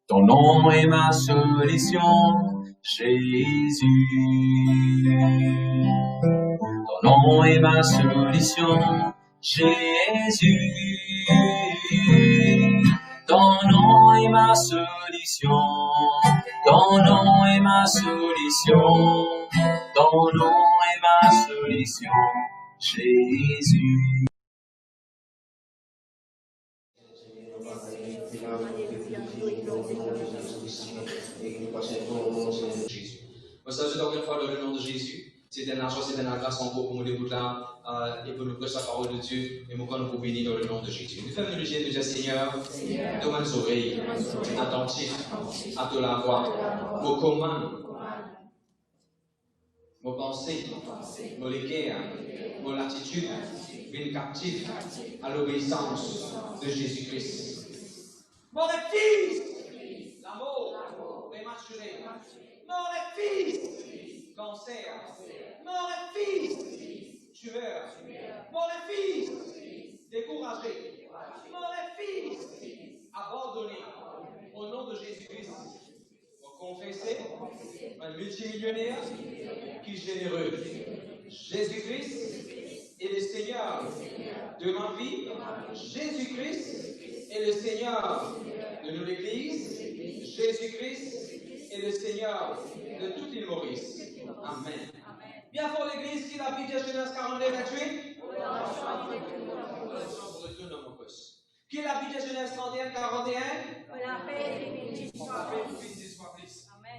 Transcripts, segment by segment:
Ton nom est ma solution, Jésus. Ton nom est ma solution, Jésus. Ton nom est ma solution. Ton nom est ma solution. Ton nom est ma solution, Jésus. Jésus. Moi, ça, je t'en fois dans le nom de Jésus. C'est un argent, c'est un grâce encore pour nous débuter là et pour nous prêcher la parole de Dieu. Et nous, quand nous vous bénir dans le nom de Jésus. Nous faisons le Jésus, déjà Seigneur, de mes oreilles, attentifs à te la voix, vos commandes, vos pensées, vos léguères, vos latitudes, une captive à l'obéissance de Jésus-Christ. Mon fils, l'amour prématuré, mon fils, cancer, mon fils, tueur, mon fils, découragé, mon fils, abandonné, au nom de Jésus-Christ. Confesser, un multimillionnaire qui est généreux. Jésus-Christ est le Seigneur de ma vie. Jésus-Christ est le Seigneur de notre Église. Jésus-Christ est le Seigneur de toute l'île Maurice. Amen. Bien pour l'Église qui habite à Genèse 42, 28. Qui habite à Genèse 31, 41.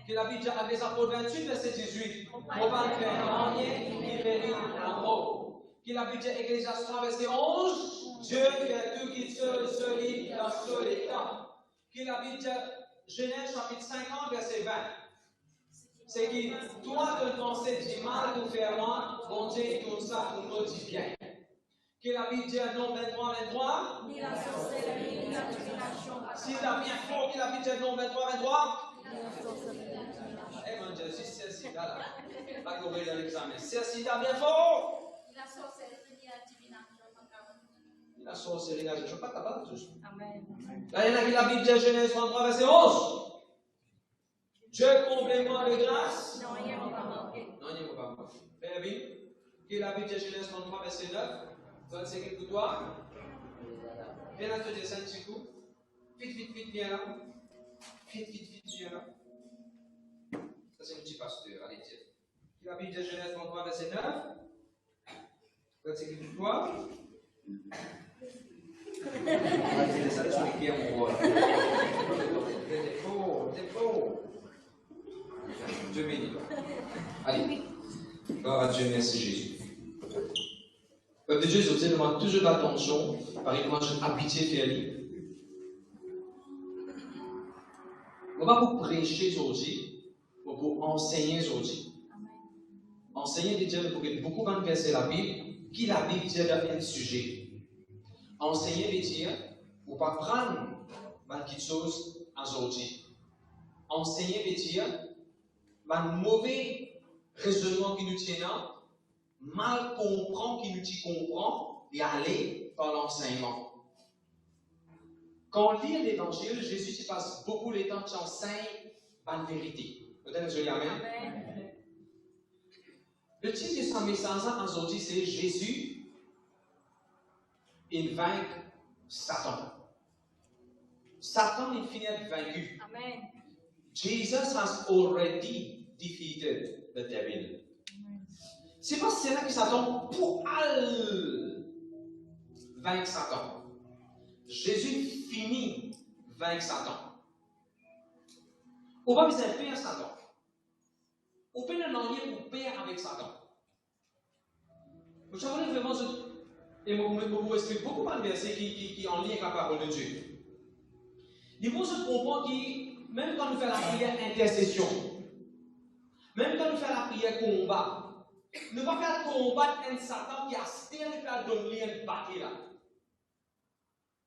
Qu'il habite à des apôtres 28, verset 18. On va faire rien qui périt en gros. Qu'il habite à Ecclésias 3, verset 11. Dieu fait tout qui solide dans ce état. Qu'il habite à Genèse chapitre 50, verset 20. C'est qui, toi de penser du mal pour faire moi, bon Dieu tourne ça pour modifier. Qu'il habite à Nombre 23, 23. Ni la sorcellerie, ni la divination. S'il a bien fort qu'il habite à Nombre 23, 23. Eh mon Dieu, si c'est sida là, va courir dans l'examen. C'est sida bien fort. La sorcellerie et la divination. La sorcellerie, je ne suis pas capable de tout ça. Amen. Là, il y en a qui habitent à Genèse 33, verset 11. Dieu comble-moi de grâce. Non, il n'y a pas manqué. Non, il n'y a pas manqué. Frère Vin, qui habite à Genèse 33, verset 9. C'est quelque pour toi. Viens là, te descendre un petit coup. Vite, viens là. Vite, viens là. Ça, c'est un petit pasteur, allez, tiens. Il habite à Genèse 33, verset 9. C'est quelque pour toi. Allez, ça, expliquer mon rôle. T'es faux. Dieu bénit. Allez. Gloire à Dieu, merci Jésus. Peuple de Dieu, je vous demande toujours d'attention, par exemple, j'ai habitué faire lui. On va vous prêcher aujourd'hui, pour vous enseigner aujourd'hui. Enseigner dit Dieu pour que beaucoup de verser la Bible, qui la Bible dit un sujet. Enseigner veut dire, pour pas prendre quelque chose aujourd'hui. Enseigner veut dire, un mauvais raisonnement qui nous tient, mal comprend qui nous dit comprend et aller par l'enseignement. Quand on lit l'évangile, Jésus passe beaucoup de temps qui enseigne la vérité. Peut-être que je dis Amen. Le titre de ce message aujourd'hui, c'est Jésus, il vainc Satan. Satan, il finit vaincu. Amen. Jesus has already defeated the devil. C'est pas cela qui Satan pour vaincre Satan. Jésus finit vaincre Satan. On va vous faire Satan. On peut le nommer pour payer avec Satan. Vous savez vraiment, et vous explique beaucoup de versets qui sont en lien avec la parole de Dieu. Il faut se comprendre que même quand nous faisons la prière intercession, même quand nous faisons la prière combat, nous ne pouvons pas combattre un Satan qui a stéréo à donner un bataille là.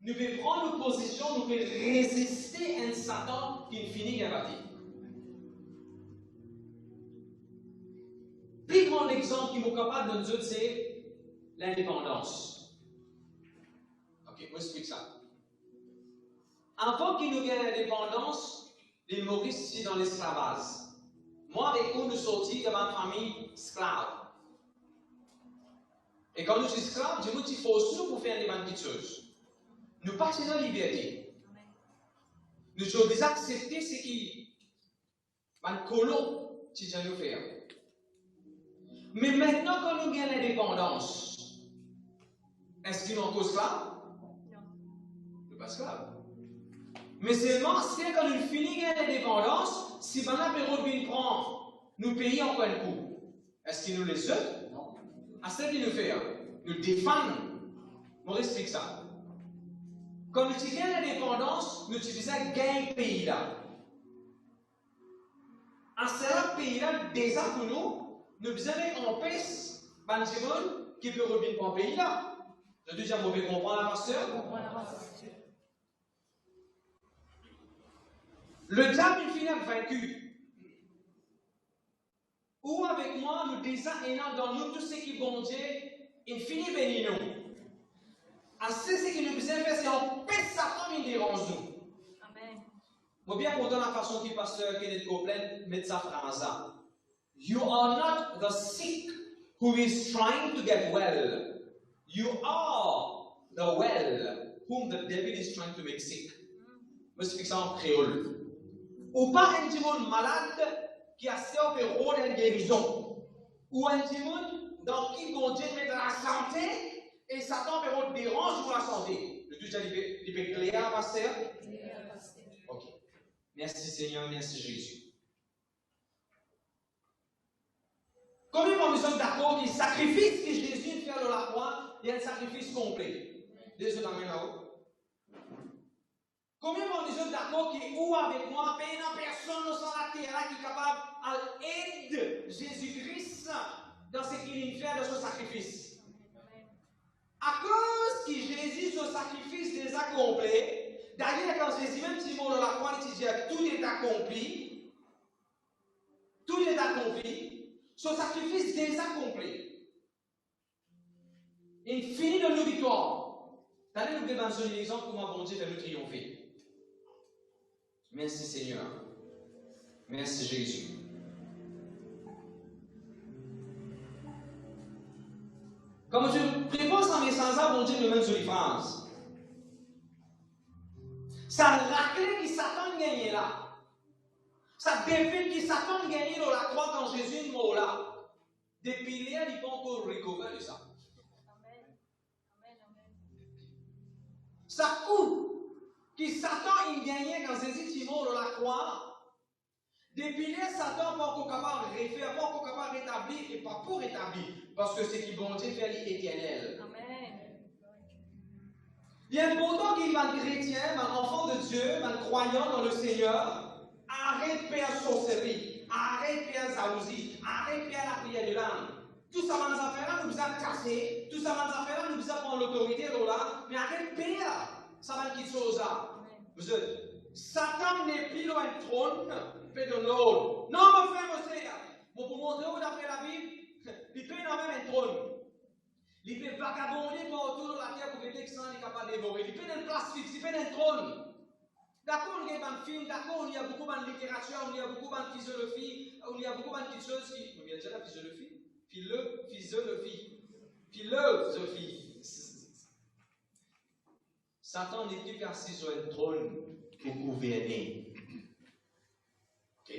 Nous devons prendre une position, nous devons résister à un Satan qui finit la bataille. Le plus grand exemple qui est capable de nous dire, c'est l'indépendance. Ok, je vous explique ça. Avant qu'il nous gagne l'indépendance, les Maurice ici dans l'esclavage. Moi, avec vous, nous sortis de ma famille esclave. Et quand nous sommes esclaves, Dieu nous dit force nous pour faire des bonnes choses. Nous partons dans la liberté. Nous devons déjà accepter ce qui va nous colons si Dieu nous fait. Mais maintenant, quand nous gagnons l'indépendance, est-ce qu'ils sont esclaves? Non. Nous ne sommes pas esclaves. Mais seulement, c'est quand nous finissons l'indépendance, si pendant la période qu'on prend, nous payons encore un coup. Est-ce qu'ils nous les œufs? Non. À ce qu'ils nous font, nous défendons. On explique ça. Quand nous utilisons l'indépendance, nous utilisons gain pays là. En ce pays-là, déjà pour nous, nous avons en paix, qui peut revenir pour le pays là. Je dis, vous pouvez comprendre la pasteur? Le diable, il finit vaincu. Ou avec moi, nous désirons dans nous tout ce qui est bon Dieu, il finit béni nous. À ce que nous faisons faire, c'est en paix Satan qui dérange nous. Amen. Je suis bien content de la façon que le pasteur Kenneth Copeland met sa phrase. You are not the sick who is trying to get well. You are the well whom the devil is trying to make sick. Je explique ça en créole. Ou pas un petit monde malade qui a servi le rôle d'une guérison. Ou un petit monde dans qui bon Dieu met de la santé et Satan fait rôle dérange pour la santé. Le Dieu dit clair, pasteur? Ok. Merci Seigneur, merci Jésus. Combien nous sommes d'accord que le sacrifice que Jésus fait sur la croix, il y a un sacrifice complet. Désolé, là-haut. Combien nous sommes d'accord que ou avec moi, personne sur la terre qui est capable d'aider Jésus-Christ dans ce qu'il fait de son sacrifice. À cause que Jésus, son sacrifice déjà complet, d'ailleurs, quand Jésus, même si on la croix, il dit tout est accompli, tout est accompli, son sacrifice déjà complet. Il finit de nos victoires. D'ailleurs, nous devons donner l'exemple comment bon Dieu fait nous triompher. Merci Seigneur. Merci Jésus. Comme tu prépares ce message, bon Dieu nous mène sur les phrases. Ça raclait qui Satan gagnait là. Ça défile qui Satan gagnait dans la croix quand Jésus est mort là. Depuis là, il ne peut encore recouvrir de ça. Ça coûte. Qui Satan il gagnait quand Jésus est mort dans la croix, depuis là, Satan n'est pas encore capable de refaire, pas encore capable de rétablir, et pas pour rétablir, parce que c'est qui bon Dieu fait l'éternel. Amen. Il est important qu'il y ait un chrétien, un enfant de Dieu, un croyant dans le Seigneur, arrête de faire sorcellerie, arrête de faire jalousie, arrête de faire la prière de l'âme. Tout ça, dans les affaires-là, nous avons cassé, tout ça, dans les affaires-là, nous avons prendre l'autorité là, mais arrête de faire. Ça va quitter ça. Satan n'est plus dans un trône, fait de l'autre. Non, mon frère, mon frère. Pour vous montrer où d'après la Bible, il peut dans même un trône. Il peut vagabonder partout dans la terre pour que les gens soient capables de dévorer. Il peut dans une place fixe, il peut dans un trône. D'accord, il y a un film, d'accord, il y a beaucoup de littérature, il y a beaucoup de physiologie, il y a beaucoup de choses qui. Il y a déjà la physiologie. Philosophie. Satan n'est plus assis sur un trône pour gouverner. Ok.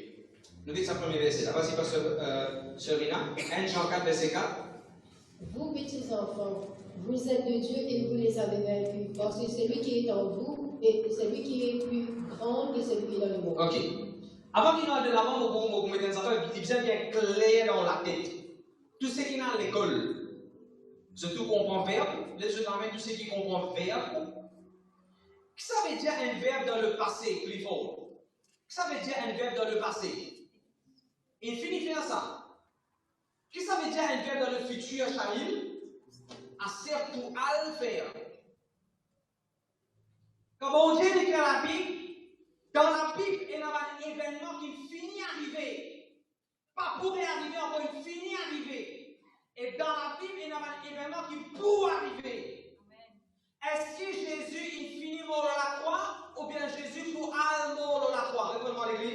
Nous disons le premier verset. Là, vas-y, pasteur Serena. 1 Jean 4, verset 4. Vous, petits enfants, vous êtes de Dieu et vous les avez vaincus, parce que celui qui est en vous est celui qui est plus grand que celui qui est dans le monde. Ok. Avant qu'il n'aille de l'avant, vous mettez des affaires, il bien clair dans la tête. Tout ce qui est à l'école, surtout comprend verbe, les jeunes amènent tout ce qui comprend verbe. Qu'est-ce que ça veut dire un verbe dans le passé, Clifford? Qu'est-ce que ça veut dire un verbe dans le passé? Il finit faire ça. Qu'est-ce que ça veut dire un verbe dans le futur, Shail? À sert pour à le faire. Quand bon Dieu dit que la Bible, dans la Bible, il y a un événement qui finit d'arriver. Pas pourrait arriver, encore il finit d'arriver. Et dans la Bible, il y a un événement qui pourrait arriver. Est-ce que Jésus il finit mort à la croix ou bien Jésus pour aller mort à la croix? Répondez-moi l'église.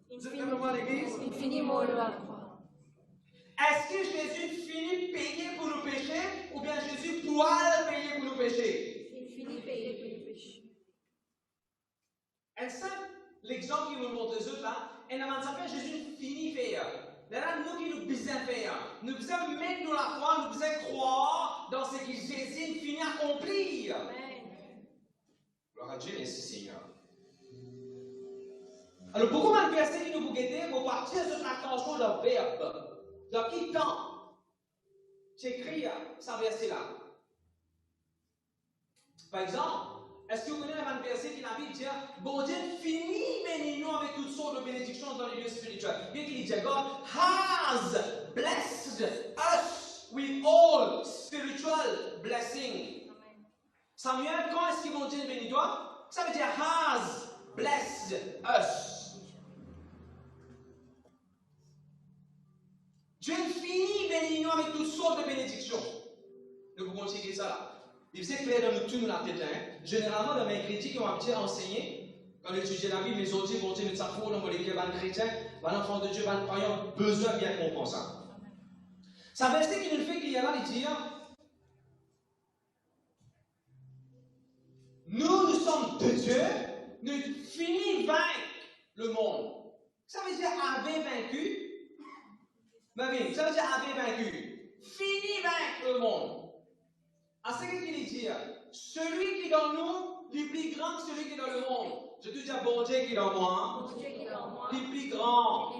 Dites avec moi l'église. Infiniment la croix. Est-ce que Jésus finit payer pour nos péchés ou bien Jésus doit payer pour nos péchés? Il finit payer pour le péché. Et ça, l'exemple qu'il nous montre les autres là, et avant ça fait Jésus finit faire. Là, nous qui nous besoin faire. Nous besoin mettre nous la foi, nous besoin croire dans ce que Jésus finit accomplir. Amen. Gloire à Dieu, merci Seigneur. Alors, pourquoi un verset qui nous guette pour partir de l'attention d'un verbe? Dans qui temps? J'écris ce verset-là. Par exemple, est-ce que vous connaissez un verset qui n'a dit bon Dieu finit bénis-nous avec toutes sortes de bénédictions dans les lieux spirituels. Bien qu'il dit God has blessed us with all spiritual blessings. Samuel, quand est-ce que bon Dieu bénit toi? Ça veut dire has blessed us. Dieu finit bénis-nous avec toutes sortes de bénédictions. Nous pouvons checker ça là. Il faisait clair dans nous tous dans la tête. Hein? Généralement, dans mes critiques qui ont enseigné, quand on étudie la Bible, les autres disent, bon Dieu, nous savons, dans les chrétiens, l'enfant de Dieu, les croyants, besoin bien compensant. Ça verset qui nous fait qu'il y a là, il dit, nous sommes de Dieu, nous finissons vaincre le monde. Ça veut dire avait vaincu. Mais oui, ça veut dire avait vaincu. Fini vaincre le monde. À ce qu'il dit, celui qui est dans nous, il est plus grand que celui qui est dans le monde. Je te dis, bon Dieu qui est dans moi, il est plus grand.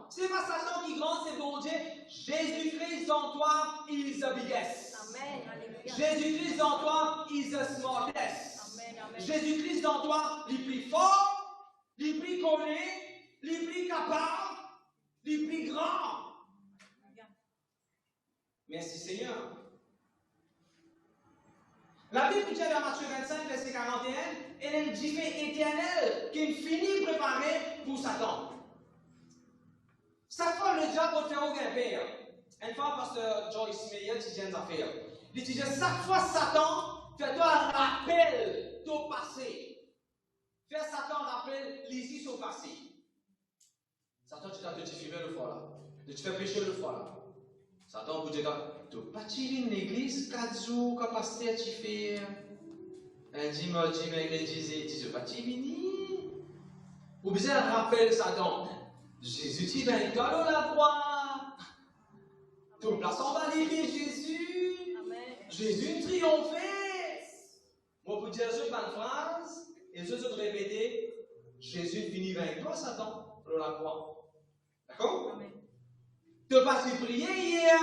C'est pas Satan qui est grand, c'est bon Dieu. Jésus-Christ en toi, il is the biggest. Jésus-Christ en toi, il is the smartest. Jésus-Christ en toi, il est plus fort, il est plus connu, il est plus capable, il est plus grand. Merci Seigneur. La Bible dit dans Matthieu 25, verset 41, elle est une diffé éternelle qui finit préparée pour Satan. Chaque fois, le diable va faire aucun père. Une fois, pasteur Joyce Meyer dit une affaire. Il dit chaque fois, Satan, fais-toi un rappel ton passé. Fais Satan un rappel l'ici son passé. Satan, tu t'as dit le fois là. Tu te fais pécher le fois là. Satan vous dit, tu n'as pas tiré une église 4 jours, que pasteur tu fais un dimanche, mercredi, tu n'as pas tiré. Ou bien un rappel, Satan. Jésus, tu vas être dans la croix. Tu places en Valérie, Jésus. Amen. Jésus triomphé. Moi, pour dire ce pas de phrase, et je te répéter, Jésus finit avec toi, Satan, dans la croix. D'accord? Amen. Tu n'as pas su prier hier.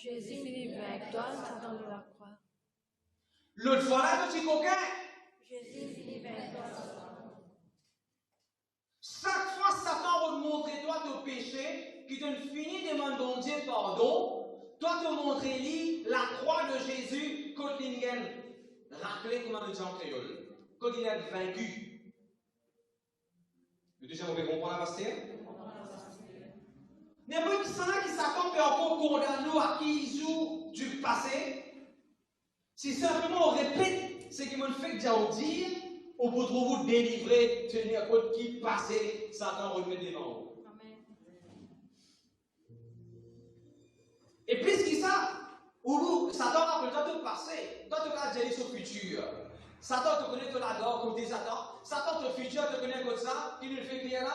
Jésus finit avec toi, Satan de la croix. L'autre fois là, tu es coquin. Jésus finit avec toi, Satan. Chaque fois, Satan va te montrer toi ton péché, qui te finit de demander Dieu pardon. Toi, te montrer lui la croix de Jésus, quand il a rappelé comment on dit en créole. Quand il a vaincu. Le deuxième, on peut comprendre la pasteur? N'importe qui Satan peut encore condamner à qui joue du passé. Si simplement on répète ce qui m'a fait dire, on peut trouver délivrer, tenir compte qui passé, Satan remet devant vous. Et puisque ça, Satan a peut-être tout passé, toi tu vas gérer son futur. Satan te connaît, tu l'adores comme des Satan. Satan, ton futur te connaît comme ça, il le fait clair là.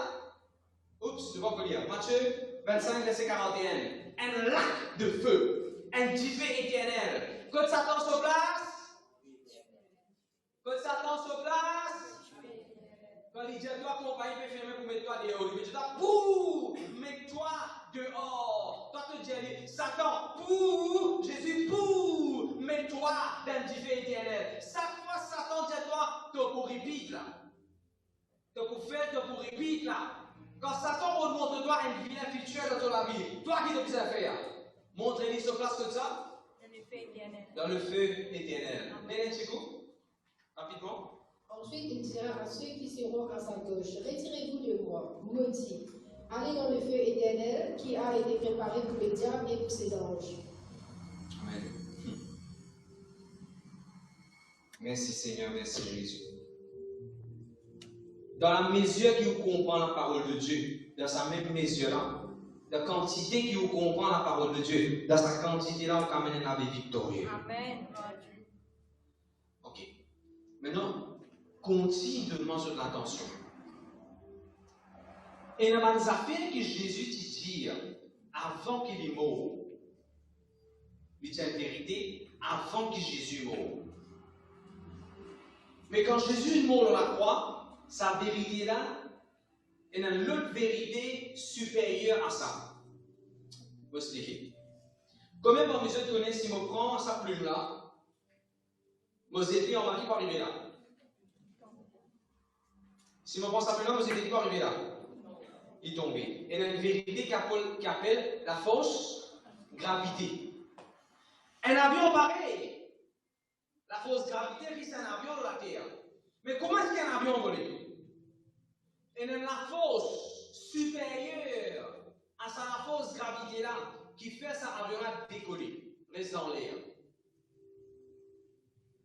Oups, tu vas lire. Matthieu 25, verset 41. Un lac de feu, un diffé éternel. Quand Satan se place, quand il dit à toi, compagnie peut fermer pour mettre toi dehors, il dit à toi, pour, mets-toi dehors. Toi, tu dis, Satan, pour, Jésus, pour, mets-toi dans le diffé éternel. Chaque fois, Satan dit à toi, tu pour répéter là. Tu pour faire, tu pour répéter là. Quand Satan remonte toi une vie infectuelle dans ton vie, toi qui dois faire, montre-lui ce place comme ça. Dans le feu éternel. Hélène Chikou, rapidement. Ensuite, il dira à ceux qui seront à sa gauche, retirez-vous de moi, maudits. Allez dans le feu éternel qui a été préparé pour le diable et pour ses anges. Amen. Merci Seigneur, merci Jésus. dans la mesure qui vous comprend la parole de Dieu, dans sa même mesure-là, la quantité qui vous comprend la parole de Dieu, dans sa quantité-là, on amène la vie victorieuse. Amen. Ok. Maintenant, continue de demander de l'attention. Et dans les affaires que Jésus dit avant qu'il est mort, il dit la vérité avant que Jésus meure. Mais quand Jésus est mort à la croix, sa vérité là, il y a une autre vérité supérieure à ça. Je vais vous expliquer. Combien parmi vous connaissez si je prends sa plume là, vous êtes en qui peut arriver là? Si je prends sa plume là, vous êtes qui peut arriver là? Il est tombé. Il y a une vérité qui appelle la fausse gravité. Un avion pareil. La fausse gravité, c'est un avion de la Terre. Mais comment est-ce qu'un avion vole? Et la force supérieure à sa force gravité là qui fait sa avion là décoller, reste dans l'air.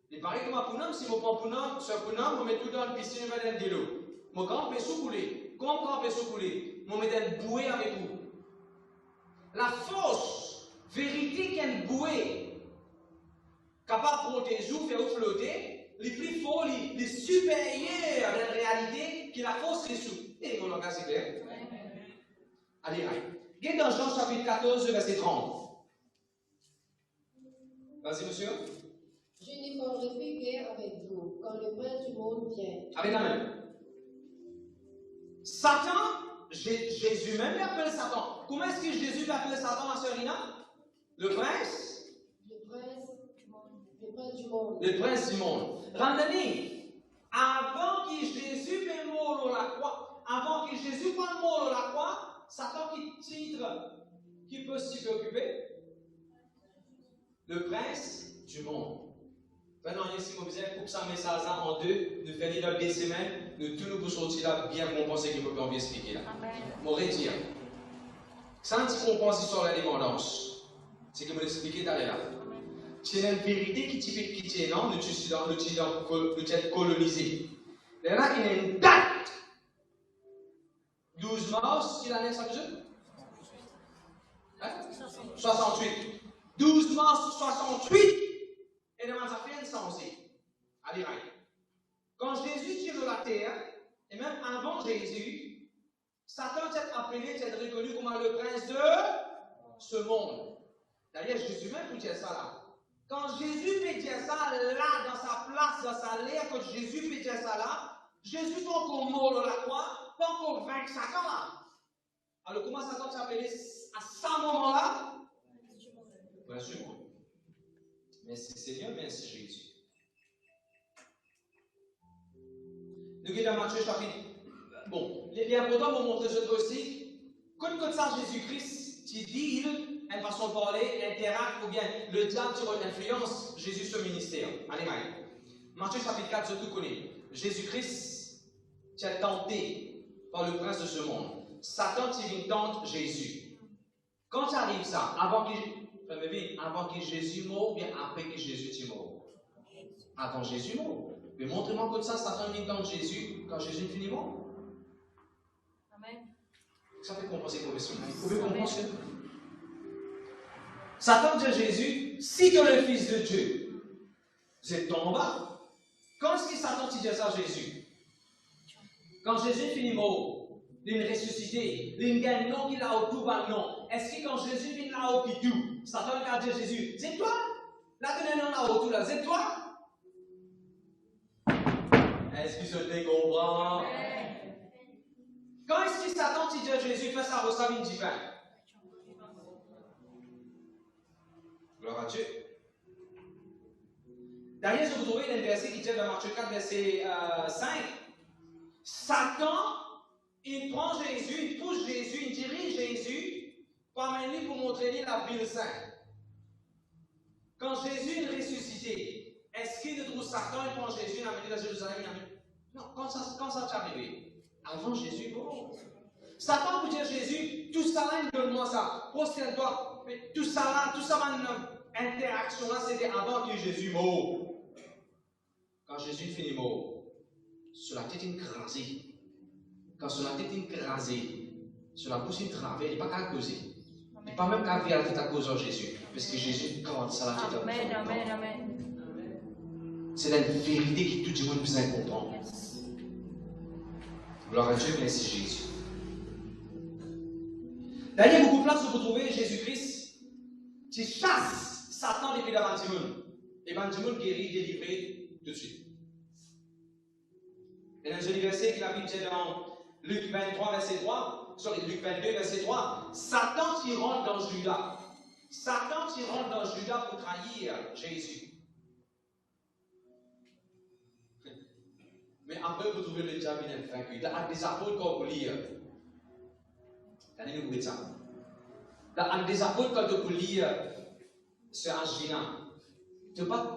Il paraît que pour nous, si je prends pour nous, je mets tout dans le piscine, je mets dans de l'eau. Mon grand peut couler. Comme grand peut couler, je mets dans une bouée avec vous. La force, vérité qu'une bouée, capable de protéger ou faire flotter, les plus forts, les supérieurs à la réalité que la force est sous. Et mon langage c'est clair. Allez, allez. Regardez dans Jean chapitre 14, verset 30. Vas-y, monsieur. Je ne ferai plus guerre avec vous quand le prince du monde vient. Avec la main. Satan, Jésus même l'appelle Satan. Comment est-ce que Jésus l'appelle Satan, ma sœur Rina? Le prince? Le prince du monde. Le prince du monde. Randonnez, avant que Jésus soit mort à la croix, avant que Jésus soit mort à la croix, Satan qui titre, qui peut s'y préoccuper? Le prince du monde. Maintenant, si vous avez coupé ça message en deux, nous faisons dans 2 semaines, nous tous nous pouvons sortir là bien compenser que vous pouvez expliquer là. M'aurait dit, sans compenser sur la dépendance, c'est que vous l'expliquez d'aller là. C'est une vérité qui tient là, nous sommes colonisés. Là, il y a une date. 12 mars, quelle année ça faisait? 68. 12 mars 68. Et demande à faire une sensée. Allez, allez. Quand Jésus tire de la terre, et même avant Jésus, Satan s'est appelé, s'est reconnu comme le prince de ce monde. D'ailleurs, Jésus même peut dire ça là. Quand Jésus peut dire ça là, dans sa place, dans sa l'air, quand Jésus peut dire ça là, Jésus pas encore mort dans la croix, pas encore vaincre Satan là. Alors comment Satan s'est appelé à ce moment-là? Bien sûr. Merci Seigneur, merci Jésus. Nous sommes dans Matthieu chapitre. Bon, les importants vont montrer ce aussi. Quand ça, Jésus-Christ, tu dis, une façon de parler, interacte, ou bien le diable sur une influence, Jésus sur le ministère. Allez, allez. Matthieu chapitre 4, je tout connais. Jésus-Christ, tu es tenté par le prince de ce monde. Satan, tu viens tente Jésus. Quand tu arrives ça, avant que Jésus meure, ou bien après que Jésus est mort? Avant Jésus mort. Mais montrez-moi que ça, Satan vient tente Jésus quand Jésus finit mort. Amen. Ça fait compenser pour vous. Vous pouvez comprendre ça? Satan dit à Jésus, si tu es le Fils de Dieu, vous êtes en bas. Quand est-ce que Satan dit ça à Jésus? Quand Jésus finit mort, il est ressuscité, il gagne non qu'il a au tout bas non. Est-ce que quand Jésus vient là-haut qui tout, Satan a dit à Jésus, c'est toi? Là, tu n'es non là-haut tout là, c'est toi? Est-ce que je te comprends? Quand est-ce que Satan dit à Jésus, fais ça, reçoit une divin? Gloire à Dieu. D'ailleurs, je vous trouvez un verset qui dit dans Matthieu 4, verset 5. Satan, il prend Jésus, il pousse Jésus, il dirige Jésus, pour amener pour montrer la ville sainte. Quand Jésus est ressuscité, est-ce qu'il trouve Satan, il prend Jésus, il l'amène à Jérusalem, non, quand ça t'est arrivé? Avant Jésus, bon. Satan peut dire Jésus, tout ça là, donne-moi ça, prosterne-toi. Mais tout ça là, interaction là, c'était avant que Jésus meure. Quand Jésus finit mort, sur la tête écrasée, quand son tête est écrasée, sur la bouche est travée, il n'est pas qu'à causer. Il n'est pas même qu'à faire la tête à cause de Jésus. Parce que Jésus garde ça la tête. Amen, amen, amen. C'est la vérité qui tout le monde besoin de comprendre. Gloire à Dieu, merci Jésus. D'ailleurs, beaucoup de place où vous trouvez Jésus-Christ qui chasse Satan depuis la Bandimoun. Et Bandimoun guérit, délivré tout de suite. Et dans le verset que la Bible dit dans Luc 23, verset 3, Luc 22, verset 3, Satan qui rentre dans Judas. Satan qui rentre dans Judas pour trahir Jésus. Mais après, vous trouvez le diable vaincu. Il y a des apôtres qu'on peut lire. Allez-nous ça. Il y a des apôtres qu'on peut lire sur Angina.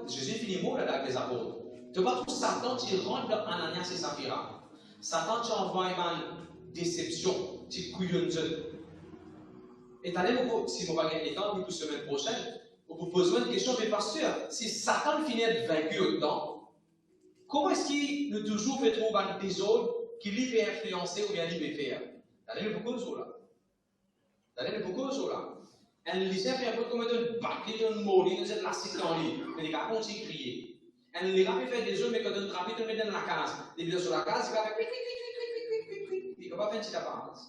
Jésus finit mot là avec les apôtres. Tu vois tout Satan qui rentre dans Ananias et Saphira. Satan qui envoie une déception, qui couillonne. Et allez beaucoup, si vous n'avez pas le temps, pour la semaine prochaine, vous vous posez une question, mais pas sûr. Si Satan finit d'être vaincu autant, comment est-ce qu'il nous toujours fait trouver des autres qui lui fait influencer ou bien lui fait faire? Allez beaucoup de choses là. Allez beaucoup de choses là. Un lycéen fait un peu comme un baquet, un mori, un jet lassé dans lui. Mais les gars continuent de crier. Un lycéen peut faire des autres, mais quand on trappe, on met dans la case. Il est sur la case, il va faire clic. Il ne va pas faire une petite apparence.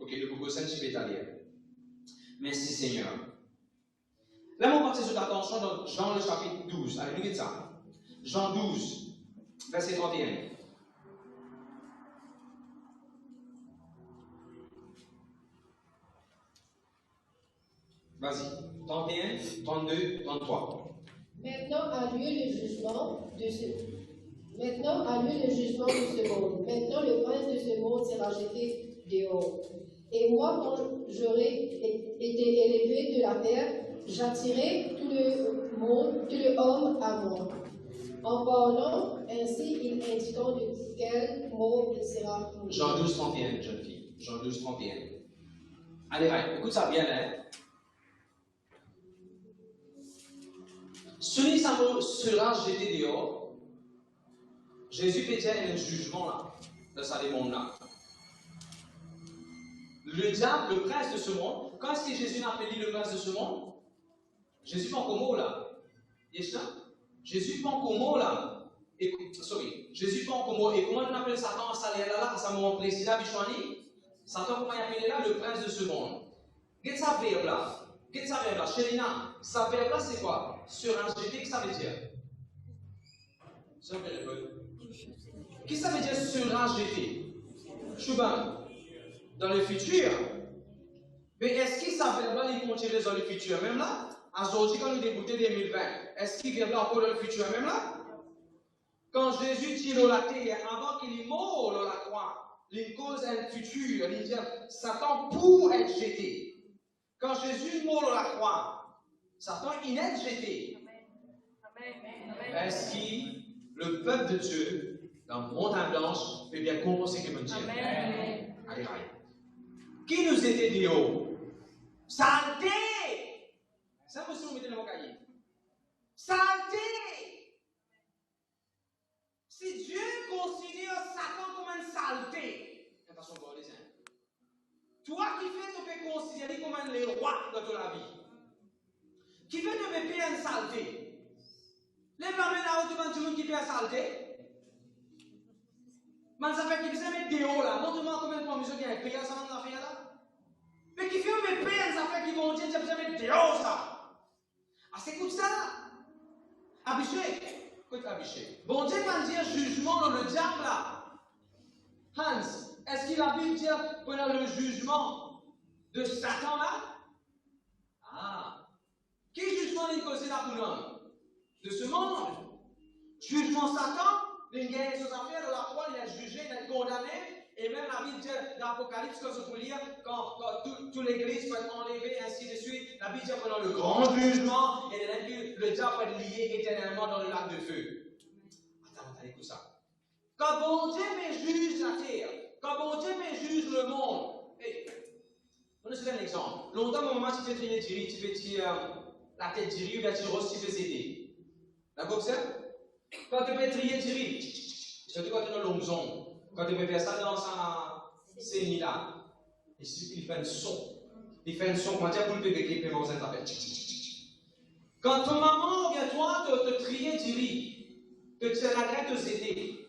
Ok, le beaucoup de ça, je vais t'aller. Merci Seigneur. Là, on va porter sur l'attention dans Jean le chapitre 12. Allez, regardez ça. Jean 12, verset 31. Vas-y. 31, 32, 33. Maintenant a lieu le jugement de ce monde. Maintenant le prince de ce monde sera jeté dehors. Et moi, quand j'aurai été élevé de la terre, j'attirerai tout le homme à moi. En parlant ainsi, il indiquant de quel mot il sera. Jean 12, 31, jeune fille. Jean 12, 31. Allez, right. Écoute ça bien, hein. Celui qui sera jeté dehors, Jésus peut dire un jugement là, dans ce monde-là. Le diable, le prince de ce monde, quand est-ce que Jésus n'a appelé le prince de ce monde? Jésus prend comme mot là. Yes, Jésus prend comme mot là. Jésus prend comme mot. Et comment on appelle Satan à salaire là, à ce moment précis là, Bichouani? Satan, comment il appelle là le prince de ce monde? Qu'est-ce que ça veut dire là? Qu'est-ce que ça veut dire là? Chélina, ça veut dire là, c'est quoi? Sur un jeté, qu'est-ce que ça veut dire? Qu'est-ce que ça veut dire sur un jeté? Chouban, dans le futur. Mais est-ce qu'il savait là, il continue dans le futur même là? Aujourd'hui, quand nous débutons 2020, est-ce qu'il vient là encore dans le futur même là? Quand Jésus tire la terre, avant qu'il est mort dans la croix, il cause un futur, il dit Satan pour être jeté. Quand Jésus est mort dans la croix, Satan il est jeté. Est-ce que le peuple de Dieu, dans le monde blanche, peut bien comprendre ce qu'il veut dire? Amen. Allez. Qui nous était dit haut? Saleté! Ça vous soumettez dans mon cahier. Saleté! Si Dieu considère Satan comme une saleté, attention, bon, les uns. Toi qui fais, tu peux considérer comme un le roi dans ta vie. Qui fait te payer une saleté? Lève la main là-haut devant tout le monde qui paye une saleté. Mais ça fait qu'il peut mettre des hauts là. Montre-moi combien de provisions qu'il y a payé ça dans l'affaire là. Mais qui fait me payer une affaire qui vont dire que tu peux mettre des hauts ça. Ah, c'est écoute ça. Abishé. Écoute Abishé. Bon Dieu va dire jugement dans le diable là. Hans, est-ce qu'il a vu dire pendant le jugement de Satan là? Ah. Qui jugement il cause là pour l'homme? De ce monde. Jugement Satan, il gagne ses affaires, de la croix, il est jugé, il est condamné, et même la Bible dit dans l'Apocalypse, quand vous lire, quand toute l'église peut être enlevée, ainsi de suite, la Bible dit pendant le grand jugement, et le diable peut être lié éternellement dans le lac de feu. Attends, écoute ça. Quand bon Dieu juge la terre, quand bon Dieu juge le monde, on nous donne un exemple. Longtemps, mon maman, tu fais trier Thierry, tu fais tirer la tête de Thierry, ou bien tu roses, tu fais céder. D'accord, c'est? Quand tu fais trier Thierry, surtout quand tu es dans l'onction, Quand il fait ça dans sa scène là, il fait un son. Il fait un son quand il y a pour le bébé qui fait manger, ça fait. Quand ton maman vient toi te trier du riz, te tirer la graine de zété.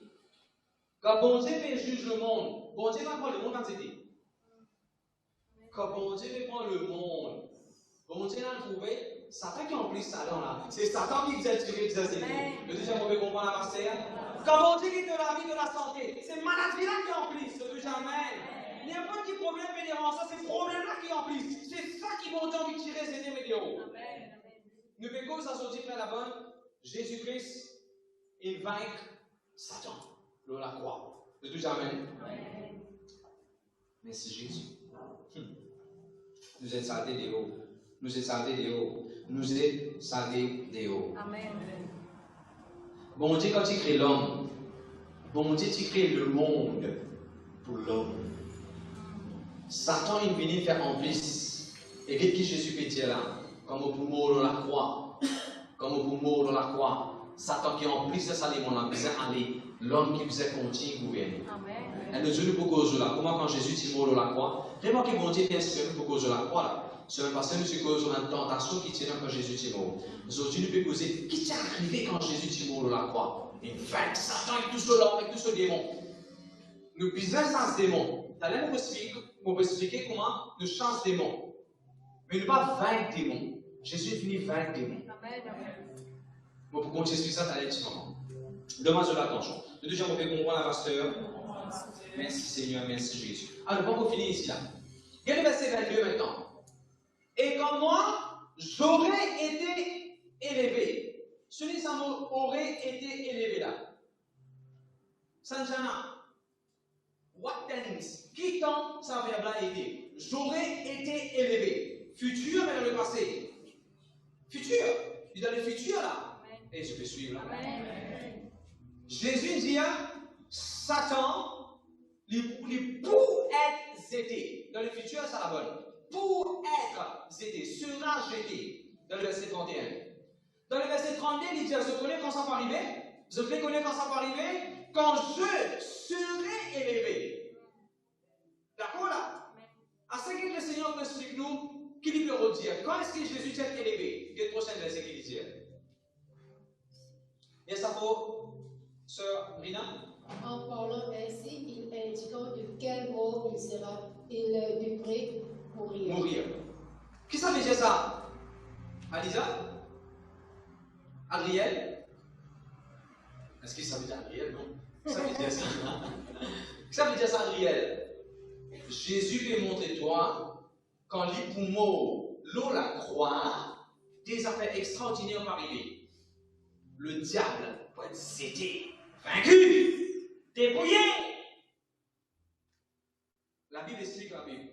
Quand bon Dieu juge le monde, bon Dieu va prendre le monde comme zété. Quand bon Dieu prend le monde, bon Dieu l'a trouvé, Satan qui a empli ça là. C'est Satan qui faisait tirer de zété. Le deuxième mauvais comprendre la pasteur. Quand bon Dieu quitte la vie de la santé, c'est maladie là qui emplit, c'est le jamais. N'importe quel problème médiéval, ça c'est problème là qui emplit. C'est ça qui bon Dieu envie de tirer zété médiéval. Nous pouvons ça sortir faire la bonne. Jésus-Christ, il vaincre Satan. Le la croix. De tout jamais. Mais c'est Jésus. Nous êtes saltés des hauts. Nous êtes saltés des hauts. Nous êtes saltés des hauts. Amen. Bon Dieu, quand tu crées l'homme, bon Dieu, tu crées le monde pour l'homme. Satan, il vient faire en plus. Et qu'est-ce que Jésus peut dire là? Comme pour mourir la croix. Comme pour mourir la croix. Satan qui en plus de ça, on a besoin d'aller. L'homme qui faisait continuer gouverner. Elle ne joue pour cause de la croix. Quand Jésus dit mort de la croix, remarquez mon Dieu qui est pour cause de la croix là. C'est parce que nous cause de la tentation qui tient quand Jésus dit mort. Aujourd'hui, nous pouvons poser qu'est-ce qui est arrivé quand Jésus dit mort de la croix? Il vainc Satan et tout cela, avec tout ce démon. Nous pisons sans démon. T'allez vous expliquer comment nous chassons démon. Mais nous pas vaincre démon. Jésus est venu vaincre démon. Bon, pour qu'on t'explique ça, t'allez un petit moment. Demande de l'attention. Le deuxième, on peut comprendre la pasteur. Merci Seigneur, merci Jésus. Alors, on va finir ici là. Il y a le verset 22 maintenant. Et quand moi, j'aurais été élevé. Celui ça aurait été élevé là. Sanjana. What things? Qui temps ça verbe là été? J'aurais été élevé. Futur, mais dans le passé. Futur. Il est dans le futur là. Et je peux suivre là. Amen. Jésus dit à Satan, il pour être zété. Dans le futur, ça la bonne. Pour être zété, sera jeté. Dans le verset 31. Dans le verset 32, il dit, je connais quand ça va arriver. Je vais connaître quand ça va arriver. Quand je serai élevé. D'accord là? À ce que le Seigneur nous explique nous, qu'il peut redire. Quand est-ce que Jésus est élevé? Le prochain verset qu'il dit. Et ça vaut, sœur Rina? En parlant ainsi, il indiquant de quel mort il devrait mourir. Mourir. Qui ça veut dire ça? Alisa? Adriel? Est-ce que ça veut dire Adriel? Non. Ça veut dire ça. Ça veut dire ça, Adriel. Jésus lui montrer toi, quand il pour mort, l'eau la croix, des affaires extraordinaires vont arriver. Le diable va être zété, vaincu, dépouillé. La Bible explique la Bible.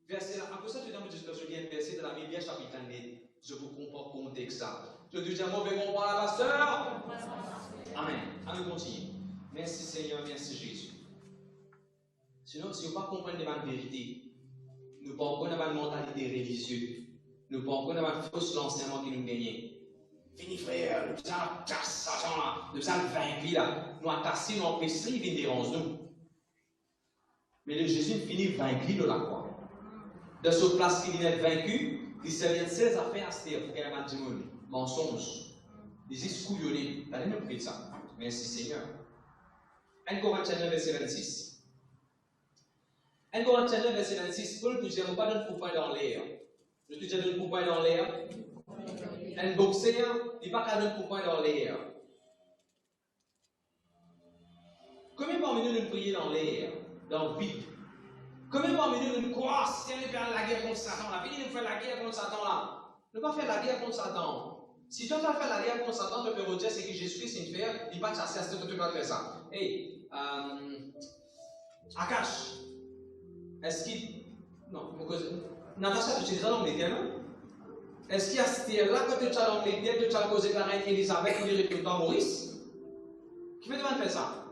Verset là, après ça, tu dis, je viens verset de la Bible, chapitre 1, je vous comprends le contexte ça. Je te dis, mauvais comprendre la pasteur. Amen. Allez, continue. Merci Seigneur, merci Jésus. Sinon, si nous ne comprenons pas la vérité, nous ne comprenons pas la mentalité religieuse, nous ne comprenons pas le faux enseignement qui nous gagne. Fini frère, nous avons tassé Satan là, nous avons vaincu là, nous avons tassé, nous avons empêché, il vient déranger nous. Mais le Jésus finit vaincu de la croix. Dans cette place qu'il est vaincu, il servait de 16 affaires à Stère, pour qu'il y ait un mensonge. Il dit couillonné, t'as même pris ça. Merci Seigneur. 1 Corinthiens 9, verset 26. 1 Corinthiens 9, verset 26, Paul te dit, on ne pas donner pour dans l'air. Je te dis, donne pour dans l'air. Un boxeur, il n'est pas qu'à donner pour dans l'air. Combien parmi nous nous prions dans l'air, dans le vide? Combien parmi nous nous croient si on fait la guerre contre Satan? La vie, nous fait la guerre contre Satan là. Ne pas faire la guerre contre Satan. Si tu as fait la guerre contre Satan, tu peux dire c'est que Jésus-Christ il fait, il va chasser à ce que tu vas faire ça. Hey, Akash, est-ce qu'il. Non, Natacha, tu utilises l'anglais, non? Est-ce qu'il y a cette là quand tu as l'anglais, tu as causé la reine Elisabeth ou le temps Maurice? Qui fait faire ça?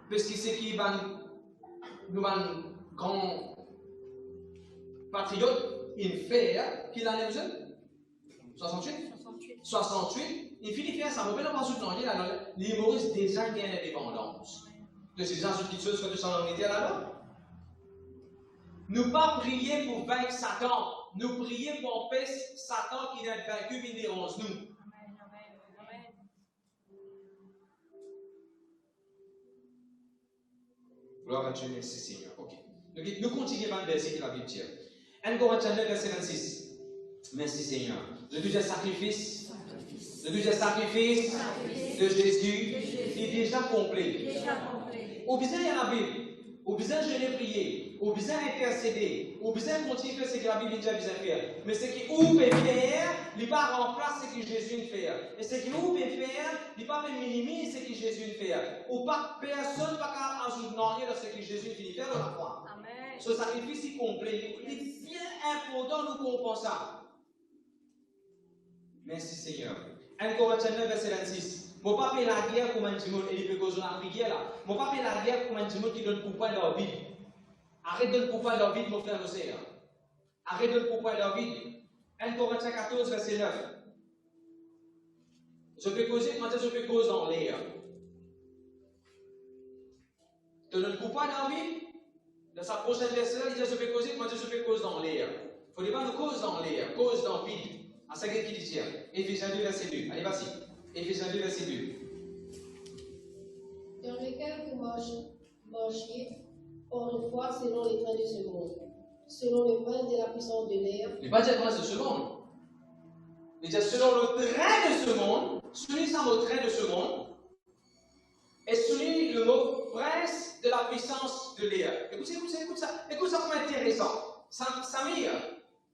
Parce que c'est qui va nous grand patriote, il fait, qui l'a besoin? 68? 68. Il finit de faire ça, mais pas sous-temps, l'humouriste déjà gagne l'indépendance. De ces gens qui tuent soit de son en était là-bas. Nous pas prier pour vaincre Satan. Nous prier pour empêcher Satan qui n'est vaincu et dérange nous. Amen. Amen. Amen. Gloire à Dieu, merci Seigneur. Ok. Nous continuons par le verset de la Bible. 1 Corinthiens 9, verset 26. Merci Seigneur. Le deuxième sacrifice. Le deuxième sacrifice de Jésus est déjà complet. Au besoin de la Bible. Au besoin de jeûner prier. Au besoin d'intercéder. Au besoin de continuer à faire ce que la Bible dit à besoin de faire. Mais ce qui ou peut faire, il ne pas remplacer ce que Jésus fait. Et ce qui ou peut faire, il ne pas minimiser ce que Jésus fait. Ou pas personne ne va ajouter rien dans ce que Jésus finit faire dans la croix. Amen. Ce sacrifice est complet. Il est bien important de nous comprendre ça. Merci Seigneur. 1 Corinthiens 9, verset 26. Je ne vais pas faire la guerre comme un dimanche et il peut causer la prière là. Je ne vais pas faire la guerre comme un dimanche qui donne pour pas leur vie. Arrête de ne pas leur vie, mon frère Océan. Arrête de ne pas leur vie. 1 Corinthiens 14, verset 9. Je peux causer, comment je peux causer dans l'air. Tu ne peux pas leur vie. Dans sa prochaine verset là, il dit je peux causer, comment je peux causer dans l'air. Il ne faut pas nous cause dans l'air, cause dans le vide. À ce qui dit Éphésiens 2, verset 2. Allez, vas-y. Éphésiens 2, verset 2. Dans lequel vous marchiez autrefois selon les trains de ce monde, selon le prince de la puissance de l'air. Il n'est pas dit le prince de ce monde. Il dit selon le train de ce monde, celui sans le train de ce monde, et celui le mot prince de la puissance de l'air. Écoute ça. Écoute ça comme intéressant. Samir,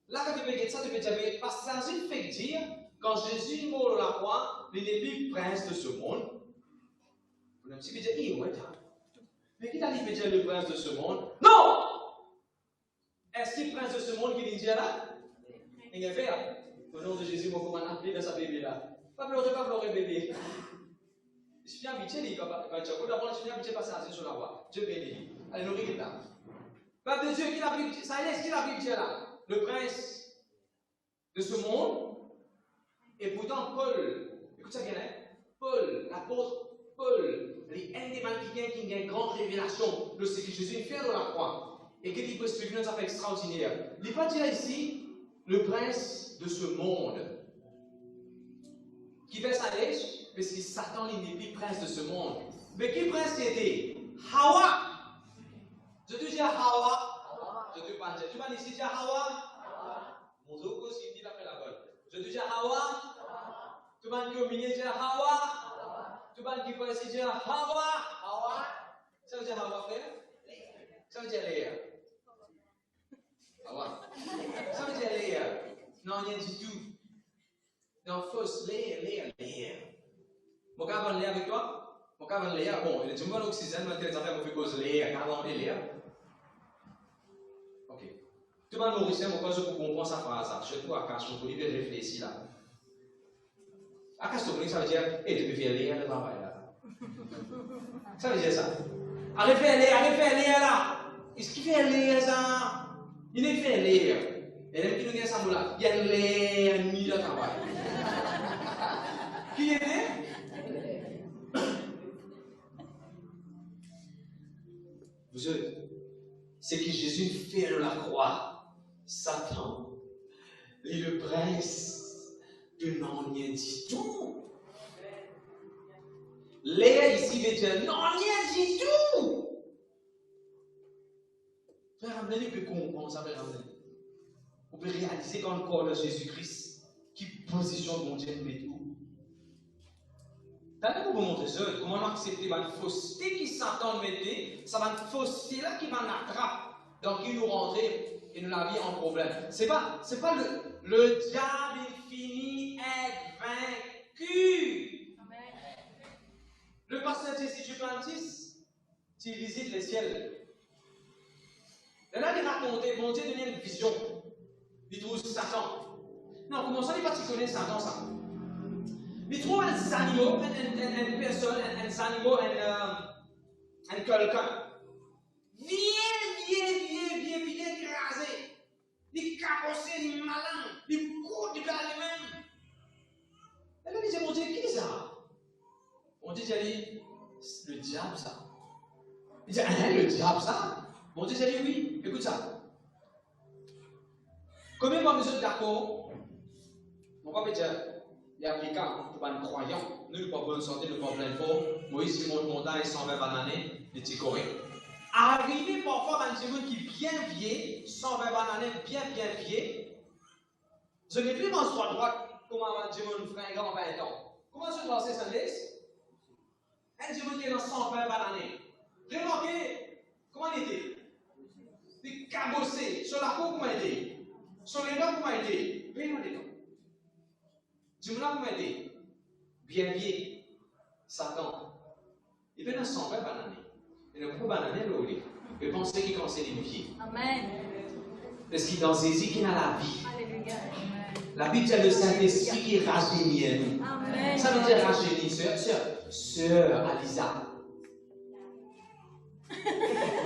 là quand tu peux dire ça, tu peux dire, parce que ça fait dire, quand Jésus est mort à la croix, il n'est plus prince de ce monde. Vous avez dit, ouais, mais qui t'a dit dire le prince de ce monde? Non! Est-ce qu'il est prince de ce monde qui dit là? Il a fait là. Au nom de Jésus, moi, comment appeler dans sa bébé là? Pas pleurer, bébé. Je suis habitué, quand tu as d'abord, je suis habitué à passer à sur la voie. Dieu bénit. Allez, nous regardons là. Peuple de Dieu, qui l'a vu, ça est, ce qu'il a vu là? Le prince de ce monde. Et pourtant, Paul, écoute ça bien, hein? Paul, l'apôtre Paul, il est un des malquins qui a une grande révélation de ce que Jésus fait dans la croix. Et qu'il peut expliquer une affaire extraordinaire. Il n'est pas dit ici, le prince de ce monde. Qui fait sa lèche, parce que Satan n'est plus prince de ce monde. Mais qui prince était? Hawa. Je te dis à Hawa. Je te parle. Tu vas ici dire Hawa. Mon zoko, s'il dit après la bonne. Je te dis à Hawa. Tu vas dire au milieu, dire Hawa. Tu vas dire quoi ici, dire Hawa. Hawa. Ça veut dire Hawa, frère? Ça veut dire Léa. Hawa. Ça veut dire Léa. Non, rien du tout. Non, fausse, Léa. Mon gars va Léa avec toi? Mon gars va Léa. Bon, il est du monde oxygène, mais les affaires, on fait cause Léa. Car on est Léa. Ok. Tu vas nous réussir, mon gars, je comprends sa phrase. Je dois cacher, je peux réfléchir là. Akash ça veut dire, tu peux faire Léa le travail là. Ça veut dire ça. Arrête de faire Léa là. Est-ce qu'il fait Léa ça? Il ne fait Léa. Et même qui nous dit ça, il y a Léa ni le travail. Qui était? Vous êtes, c'est que Jésus fait de la croix. Satan, il est le prince de non rien du tout. Léa ici veut dire non rien du tout. Frère Ramdani peut comprendre ça, frère Ramdani. Vous pouvez réaliser quand le corps de Jésus-Christ, qui positionne mon Dieu et tout. T'as pour vous montrer ça, comment accepter la fausseté qui Satan mettait, ça va être fausseté là qui va l'attraper, donc qui nous rentrer et nous la vie en problème. C'est pas le diable, il finit être vaincu. Amen. Le pasteur Jésus Plantis, tu visites le ciel. Et là, il racontait, mon Dieu donnait une vision. Il trouve Satan. Non, comment ça, il va te connaître Satan, ça? Il trouve un animal, une personne, un animal, un quelqu'un. Bien écrasé. Il cabossé, il malin, il court du gars lui-même. Et là, il dit, mon Dieu, qui est ça? On dit, le diable, ça. Il dit, hein, le diable, ça? Bon Dieu, j'ai dit oui. Écoute ça. Combien de vous êtes d'accord? On va dire, il y a quelqu'un, pour un croyant, nous ne pouvons pas bonne santé, nous ne pouvons pas plein fort. Moïse, il monte montagne, 120 bananes, il dit correct. Arrivé parfois dans un monde qui est bien vieux, 120 bananes, bien vieux. Je n'ai plus mon droite, comment un monde fringant 20 ans. Comment je dois ça laisse? Un monde qui est dans 120 bananes. Remarquez, comment il était? Il est cabossé, sur la peau, comment il était? Sur les dents, comment il était? Regardez donc. Dis-moi comment il était? Bien vieux, Satan. Il fait dans 120 bananes. Il ne prend pas bananes, il pense qu'il commence à vie. Amen. Parce qu'il est dans Jésus qui a la vie. Alléluia. La Bible dit le Saint-Esprit qui rajeunit nous. Amen. Ça veut dire rajeunir, sœur Alisa.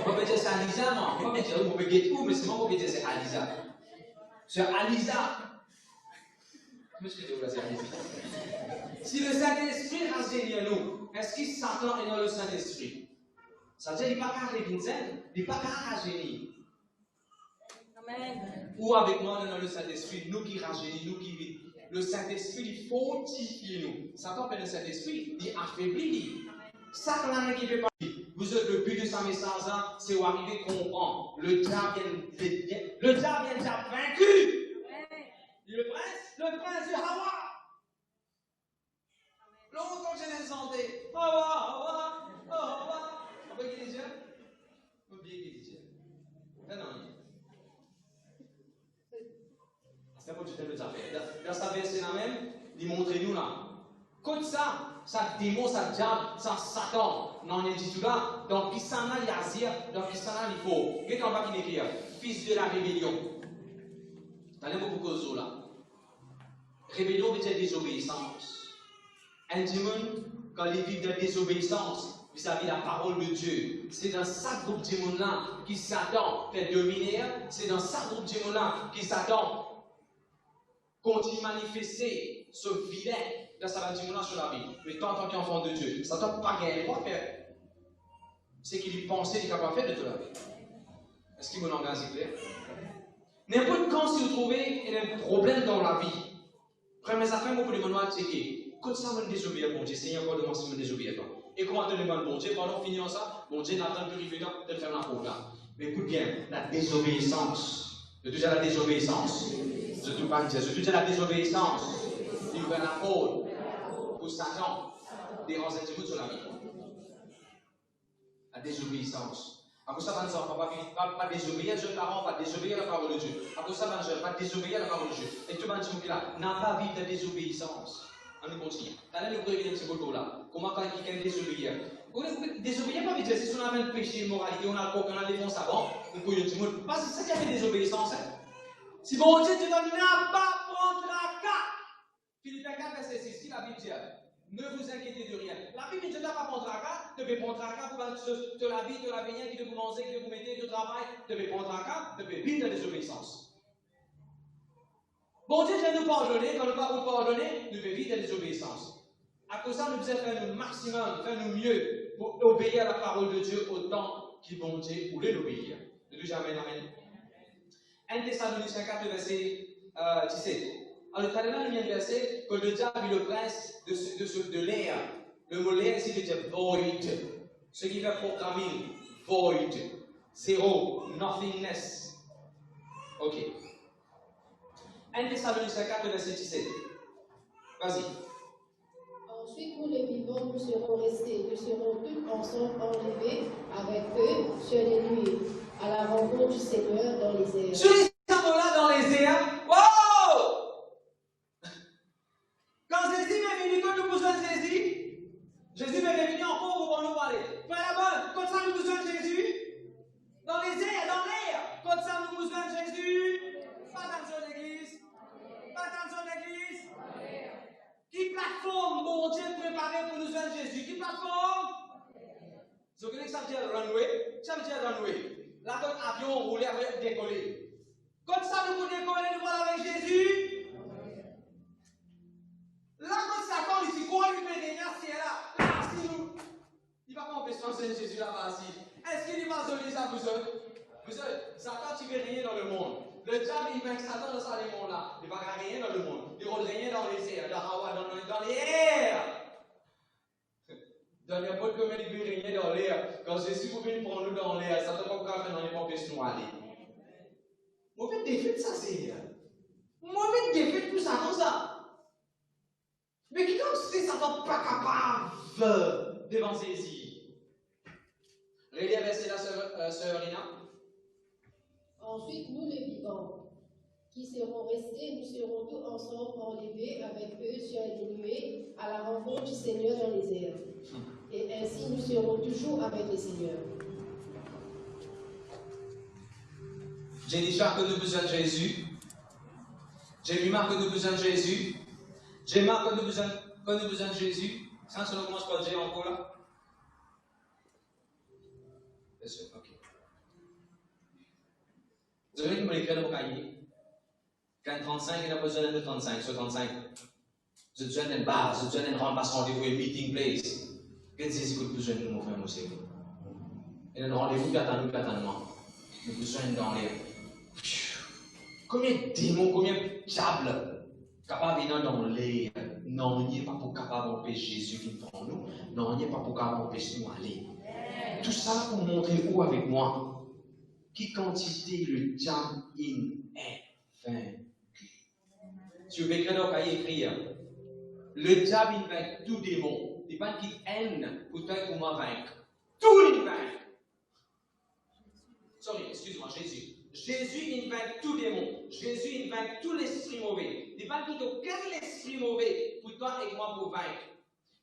On peut dire c'est Alisa, non? On peut dire, on peut dire où, mais c'est moi qui peut dire c'est Alisa. Sœur Alisa. Comment est-ce que je c'est Alisa? Si le Saint-Esprit rajeunit nous, est-ce que Satan est dans le Saint-Esprit? Ça veut dire qu'il n'est pas qu'à revenir, il n'est pas qu'à rajeunir. Amen. Ou avec moi, dans le Saint-Esprit, nous qui rajeunissons, nous qui vivons. Le Saint-Esprit, il fortifie nous. Satan fait le Saint-Esprit, il affaiblit. Ça, qui ne fait pas. Vous êtes le but de sa message, c'est d'arriver à comprendre. Le diable vient déjà vaincu. Le prince de Hawa. Longtemps que je l'ai santé. Hawa. On peut qu'il dise? On peut qu'il dise? Non. C'est pour que tu te dans sa verset même, il montre nous là. Comme ça démon, ça diable, ça Satan, non, il dit tout là. Donc, il s'en a l'Azir, donc il s'en a il faut. Regardez en bas qui écrit, fils de la rébellion. T'as l'air beaucoup de choses là. Rébellion veut dire désobéissance. Un démon, quand il vit de désobéissance vis-à-vis de la parole de Dieu, c'est dans ça groupe de démons là qui Satan fait dominer, c'est dans ça groupe de démons là qui Satan continue à manifester ce vilain dans sa dimension sur la vie. Mais toi, en tant qu'enfant de Dieu, ça ne t'a pas gagné quoi faire. C'est qu'il y pensait qu'il est capable de faire de toute la vie. Est-ce qu'il me langage est clair? N'importe quand si vous trouvez un problème dans la vie, première affaire, vous pouvez demander à checker. Quand ça me désobéir, bon Dieu, Seigneur, encore demander si me désobéir. Et comment te demander, bon Dieu, pendant finir ça, bon Dieu, n'attend plus vivant de faire la pauvre là. Mais écoute bien, la désobéissance. Je te dis la désobéissance. Je te dis la désobéissance. Il ouvre la faute pour Satan déranger un petit peu sur la vie. La désobéissance. Après ça, les enfants ne pas désobéir, je parents, pas désobéir à la parole de Dieu. Après ça, je pas désobéir à la parole de Dieu. Et tout le monde dit là, n'a pas vivre de désobéissance. On est continue. T'as l'air de prévenir un petit peu là. Comment quand quelqu'un désobéir? Désobéir, pas vite, c'est si on a un péché, moralité, on a le coq, on a les bons savants, on peut dire tout le monde. Parce que c'est ça qui a fait désobéissance. Si bon Dieu te donne, n'a pas prendre la carte. Philippiens 4, verset 6, si la Bible dit, ne vous inquiétez de rien. La Bible ne dit pas prendre la carte, devez prendre la carte pour de la vie, de l'avenir, qui de vous manger, qui de vous mettez, de travail, devez prendre la carte, devez vivre de désobéissance. Bon Dieu vient nous pardonner, quand nous pas vous pardonner, nous devons vivre de désobéissance. À cause de ça, nous devons faire le maximum, faire le mieux pour obéir à la parole de Dieu autant qu'il bon Dieu voulait l'obéir. Ne dis jamais amen. 1 Thessaloniciens 4, verset 17. Alors, tout à l'heure, il y a un verset que le diable est le prince de l'air. Le mot l'air, c'est de dire void. Ce qui fait programming, void. Zéro, nothingness. Ok. 1 Thessaloniciens 4, verset 17. Vas-y. Ensuite, nous les vivants, nous serons restés, nous serons tous ensemble enlevés avec eux sur les nuées, à la rencontre du Seigneur dans les airs. Sur les là dans les airs, wow! Quand Jésus m'est venu, quand nous besoin de Jésus m'est venu encore pour nous parler. Frère là-bas, quand ça nous besoin de Jésus, dans les airs, dans l'air, quand ça nous besoin de Jésus, pas dans l'église, pas dans l'église. Qui plateforme, bon Dieu, préparé pour nous besoin de Jésus? Qui plateforme? Vous connaissez ça veut dire runway? Ça veut dire runway. Là, quand l'avion roulait avec décoller. Comme ça, nous pouvons décoller, nous voilà avec Jésus. Là, quand Satan, il dit, quoi, lui met des c'est là. Là, si nous. Il va pas empêcher de Jésus là-bas, si. Est-ce qu'il va donner ça vous autres? Vous autres, Satan, tu veux régner dans le monde. Le diable, il vainc Satan dans ce monde-là. Il va régner dans le monde. Il va régner dans les airs, dans les airs. Dans n'importe comment il peut régner dans l'air. Quand Jésus vous venir prendre nous dans l'air, Satan va pas faire dans les empêcher nous aller. Mauvais défi de ça, Seigneur. Mauvais défi pour Satan, ça. Mais qui comme si Satan pas capable devant saisir? Relis verset là, sœur Rina. Ensuite, nous les vivants, qui serons restés, nous serons tous ensemble enlevés avec eux sur les nuées à la rencontre du Seigneur dans les airs. Et ainsi, nous serons toujours avec le Seigneur. J'ai dit que nous avons besoin de Jésus. J'ai mis que nous avons besoin de Jésus. J'ai marqué que nous avons besoin de Jésus. Ça, ça commence par dire encore là. Bien sûr, ok. Vous avez me l'écrire dans mon cahier. Quand 35, il a besoin de 35, sur 35. Vous avez besoin d'une barre, vous avez besoin d'une rencontre, rendez-vous, une meeting place. Qu'est-ce que vous avez besoin de nous faire, monsieur? Et un rendez-vous qui attend nous, qui attend moi. Nous avons besoin dans les. Combien de démons, combien de diables capables de venir dans l'air? Non, il n'y a pas pour capable d'empêcher Jésus qui prend nous. Non, il n'y a pas pour capable d'empêcher nous aller. Tout ça pour montrer où avec moi? Qui quantité le diable est vaincu. Si vous écrivez dans le cahier, écrire. Le diable il vainc tout démon. Il pas qui haine pour toi pour moi vaincre. Tout il vainc. Sorry, excuse-moi, Jésus. Jésus, il vainc tout démon. Jésus, il vainc tout l'esprit mauvais. Il n'y a pas aucun esprit mauvais pour toi et moi pour vaincre.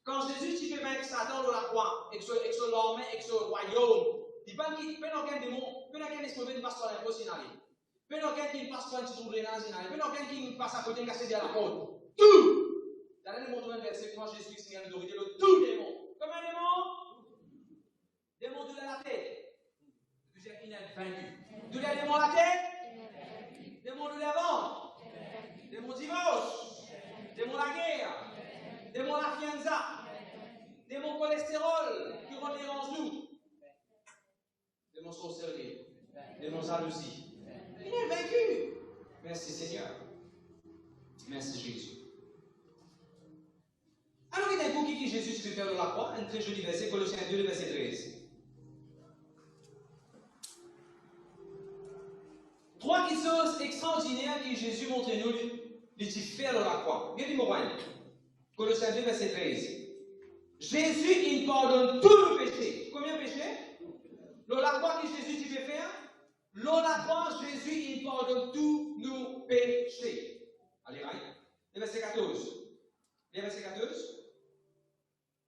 Quand Jésus, tu fais vaincre Satan dans la croix, et que ce l'armée, et que ce royaume, il n'y a pas aucun démon, il n'y a aucun esprit mauvais qui passe par l'impôt sinali. Il n'y a aucun qui passe par un petit drainage sinali. Il n'y a aucun qui passe à côté de casser derrière la porte. Tout! Dans le monde, verset, moi, Jésus, c'est une autorité de tout démon. Comme un démon? Démon de la tête. Il est vaincu. D'où les démons la tête, démons de la vente, démons divorce, démons la guerre, démons la fianza, démons cholestérol qui rendent les rangs, démons sorcellerie, démons jalousie. Il est vaincu. Merci Seigneur. Merci Jésus. Alors il y a un coup qui Jésus se fait faire de la croix, un très joli verset, Colossiens 2, verset 13. Trois choses extraordinaires que Jésus montre nous, les faire de la croix. Regardez mon royaume. Colossiens 2, verset 13. Jésus, il pardonne tous nos péchés. Combien de péchés? Dans la croix que Jésus tu fait faire, dans la croix, Jésus, il pardonne tous nos péchés. Allez, right? Le verset 14. Le verset 14.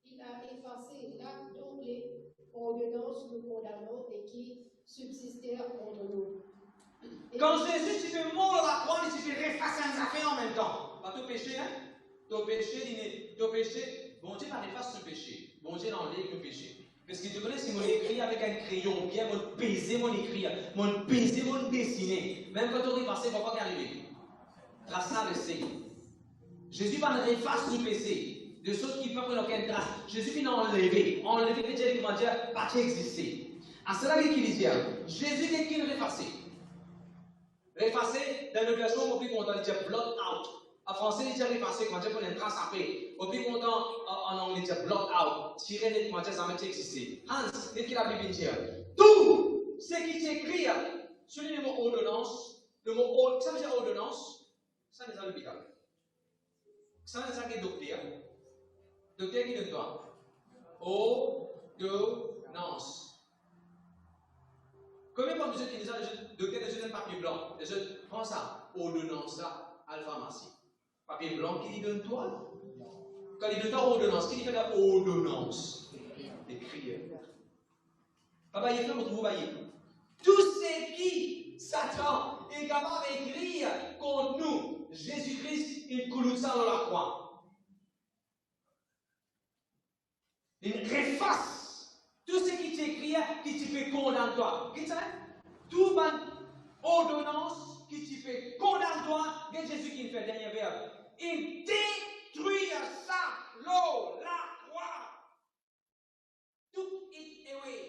Il a effacé l'acte dont les ordonnances nous condamnons et qui subsistèrent contre nous. Quand Jésus, tu fais mort à la croix, tu fais effacer un affaire en même temps. Pas ton péché, hein? Ton péché, bon Dieu va effacer ton péché. Bon Dieu enlève ton péché. Parce que tu connais si mon écrit avec un crayon, bien, mon baiser, mon écrit, mon baiser, mon dessiner. Même quand on est passé, il ne va pas y arriver. Trace ça, le C. Jésus va effacer ton péché. De choses qui peuvent prendre aucune trace. Jésus vient enlever. Enlever, veut dire, comment dire, pas exister. À cela, il dit, Jésus vient qui nous effacer. Effacer, dans le version, on peut qu'on dit blot out. En français, il dit effacer, comment dire, pour une trace après. On peut qu'on en anglais, dit blot out. Tirer net, comment dire, ça m'a existé. Hans, qu'est-ce qu'il a Bible dire? Tout ce qui est écrit sur le mot ordonnance, le mot ça veut dire ordonnance, ça n'est pas l'hôpital. Ça n'est pas docteur. Docteur qui donne toi? Ordonnance. Combien de fois vous êtes déjà docteur de un papier blanc? Je prends ça, ordonnance là, à la pharmacie. Papier blanc qui lui donne toi? Quand il donne toi ordonnance, qui lui fait la ordonnance? Écrire. Papa, il fait votre voyez. Tout ce qui Satan est capable d'écrire contre nous, Jésus-Christ, il coule ça dans la croix. Il efface. Tout ce qui t'écrit, qui te fait condamner toi. Tout ordonnance qui te fait condamner toi, c'est Jésus qui fait le dernier verbe. Il détruit ça, l'eau, la croix. Took it away.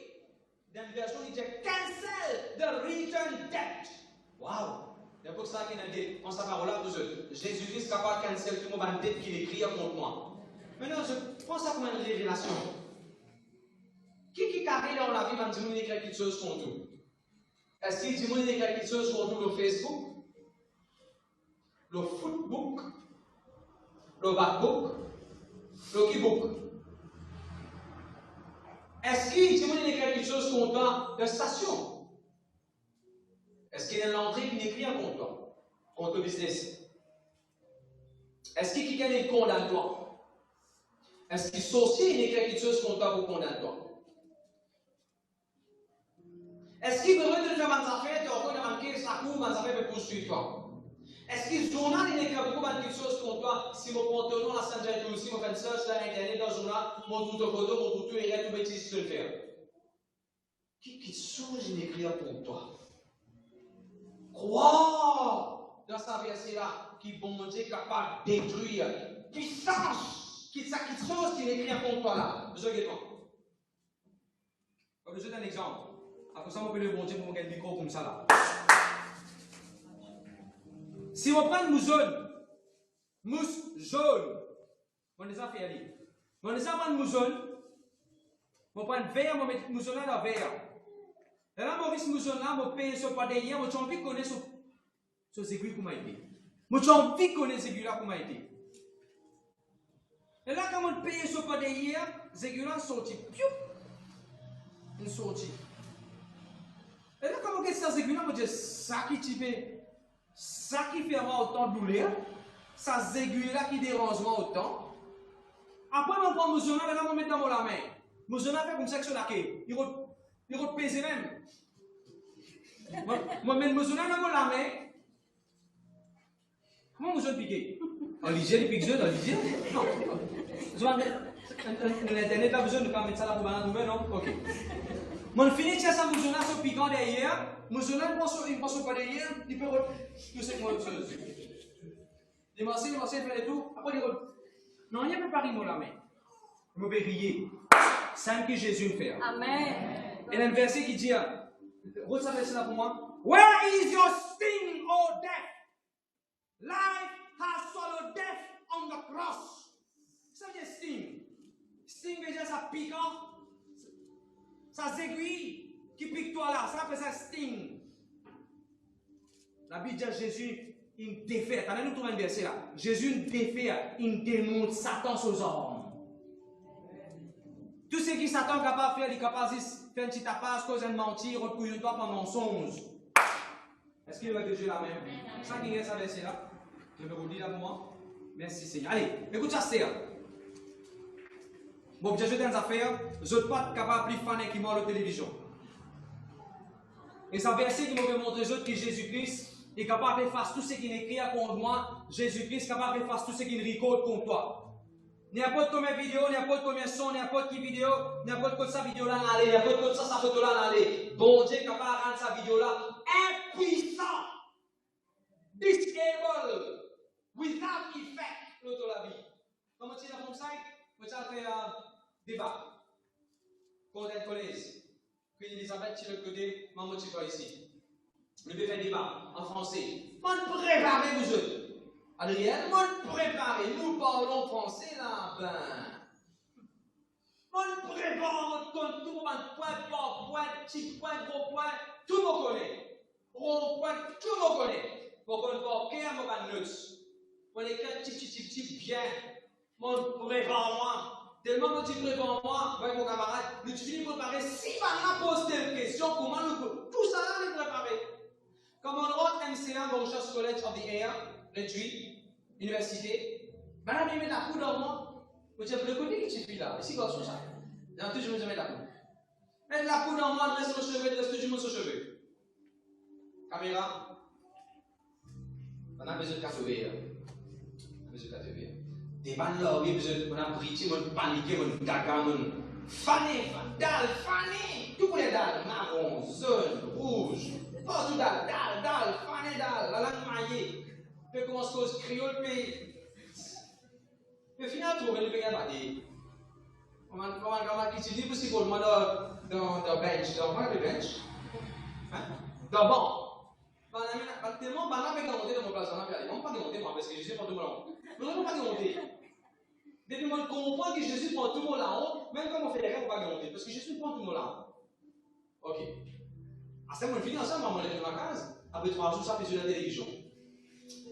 Dans une version, il dit cancel the return debt. Wow! C'est pour ça qu'il a dit, en sa parole là, Jésus-Christ est capable de cancel tout le monde dette qu'il écrit contre moi. Maintenant, je prends ça comme une révélation. Qui carré dans la vie va me dire qu'il écrit quelque chose contre tout? Est-ce qu'il dit qu'il écrit quelque chose contre le Facebook, le footbook, le backbook, le keybook? Est-ce qu'il dit qu'il écrit quelque chose contre la station? Est-ce qu'il y a l'entrée qui écrit contre toi, contre le business? Est-ce qu'il y a des condamne toi? Est-ce qu'il s'aussit écrit quelque chose contre toi pour condamner toi? Est-ce qu'il veut te faire des affaires, tu as encore manqué sa cour, des affaires pour poursuivre toi? Est-ce qu'il journal il écrit beaucoup quelque chose contre toi? Si mon pantalon la Saint-Jean aussi, mon fait search sur internet dans le journal, mon tout photo, mon tout et tout bêtise je le faire. Qui chose il écrit pour toi? Crois dans sa verset-là, qui bon Dieu est capable de détruire. Puissance, qui chose qu'il écrit contre toi là. Je vais vous donner un exemple. Après ça, on peut le bon Dieu pour me le micro comme ça là. Si on prend une mousse jaune, on les a fait aller. On les a pris une mousse jaune, on prend une verre, on met une mousse jaune dans le verre. Et là, on met une mousse jaune là, on paye sur pas derrière, on a envie de connaître ces aiguilles comment été. On a envie de connaître ces aiguilles là comment été. Et là, quand on paye sur pas derrière, ces aiguilles là sont sorties. Une sortie. Et là, quand on regarde ces aiguilles là, on dit ça qui fait. Ça qui fait avoir autant de douleur, ça aiguille là qui dérange autant. Après, on prend mon journal, là, on met dans la main. Mon journal fait comme ça que je l'ai. Il va peser même. Moi, mets mon journal dans la main. Comment mon journal piqué? En lisière, il pique jeune, en lisière? Non. L'internet a besoin de pas mettre ça là pour la nouvelle, non? Ok. Mon fini, tiens ça, mon journal se piquant derrière. Mon journal, il passe pas derrière, il peut tout ce qu'on chose. Il m'a fait tout. Après, il dit, non, il n'y a pas pari, moi, la main. Il m'a rier. C'est que Jésus me fait. Amen. Et il y a un verset qui dit, vous savez ça pour moi? Where is your sting, O death? Life has swallowed death on the cross. Ça veut dire sting. Sting veut dire ça piquant. Ça aiguille qui pique toi là, ça fait ça sting. La Bible dit à Jésus, il défait. Quand nous trouvons un verset là, Jésus défait, il démonte Satan aux hommes. Tout ce qui Satan est capable de faire, il est capable de faire une petite tapage, cause de mentir, recouiller toi par mensonge. Est-ce qu'il va que Dieu la même? Ça qui est ce verset là, je vais vous le dire là pour moi. Merci Seigneur. Allez, écoute ça, c'est. Bon, j'ai jeté des affaires, je ne suis pas capable de plus fan qui m'a la télévision. Et ça verset qui m'a montré que Jésus-Christ est capable de faire tout ce qui est écrit contre moi. Jésus-Christ est capable de faire tout ce qui est récolte contre toi. N'importe combien de vidéos, n'importe combien de sons, n'importe quelle vidéo, n'importe quoi de sa vidéo là aller, n'importe quoi de sa photo là aller. Bon Dieu est capable de rendre sa vidéo là impuissant, disable, without effect, l'autre la vie. Comment tu dis comme ça? Vous avez fait un débat. Quand elle connaît. Queen Elisabeth, tu le côté, maman, tu vois ici. Le bébé fait débat en français. Moi, préparez vous autres. Adrien, moi, préparez. Nous parlons français là, ben. Moi, préparons notre contour, un point, grand point, petit point, gros point. Tout le monde connaît. Rond point, tout le monde connaît. Pour qu'on ne voit qu'un moment de luxe. On écrit petit, bien. Mon prépare-moi. Tellement que tu prépares moi, avec mon camarade, nous finis de préparer. Si Vanna pose telle question, comment nous pouvons tout ça là, nous préparer? Comme on rentre MCA, Mauritius College of the Air, Retreat, université, Vanna me met la coude dans moi. Vous dites, le côté qui tu fais là, ici, quoi, sur ça. Dans tout, je me mets la coude. Mettre la coude dans moi, dresse mon cheveu, dresse tout le monde sur cheveux. Caméra. Vanna besoin de café. Besoin de café. Des bandes là, on a brité, on a paniqué, on a gaga, on a fané, dalle, fané, tout pour les dalles, marron, jaune, rouge, pas tout dalle, fané, dalle, la langue maillée, puis commence à cause créole, puis finalement, trouver le pays à battre. On va quitter le livre, c'est pour le monde, dans bench, dans quoi le bench? Hein? Dans banc. Tellement banal avec la montée de mon place, on a perdu. On ne peut pas démonter moi parce que Jésus prend tout le monde. Nous ne pouvons pas démonter. Depuis qu'on comprend que Jésus prend tout le monde la honte, même quand on fait les rêves, on ne peut pas démonter parce que Jésus prend tout le monde la honte. Ok. À ce moment, on finit ensemble, on va aller dans ma case. Après 3 jours, ça fait sur la télévision.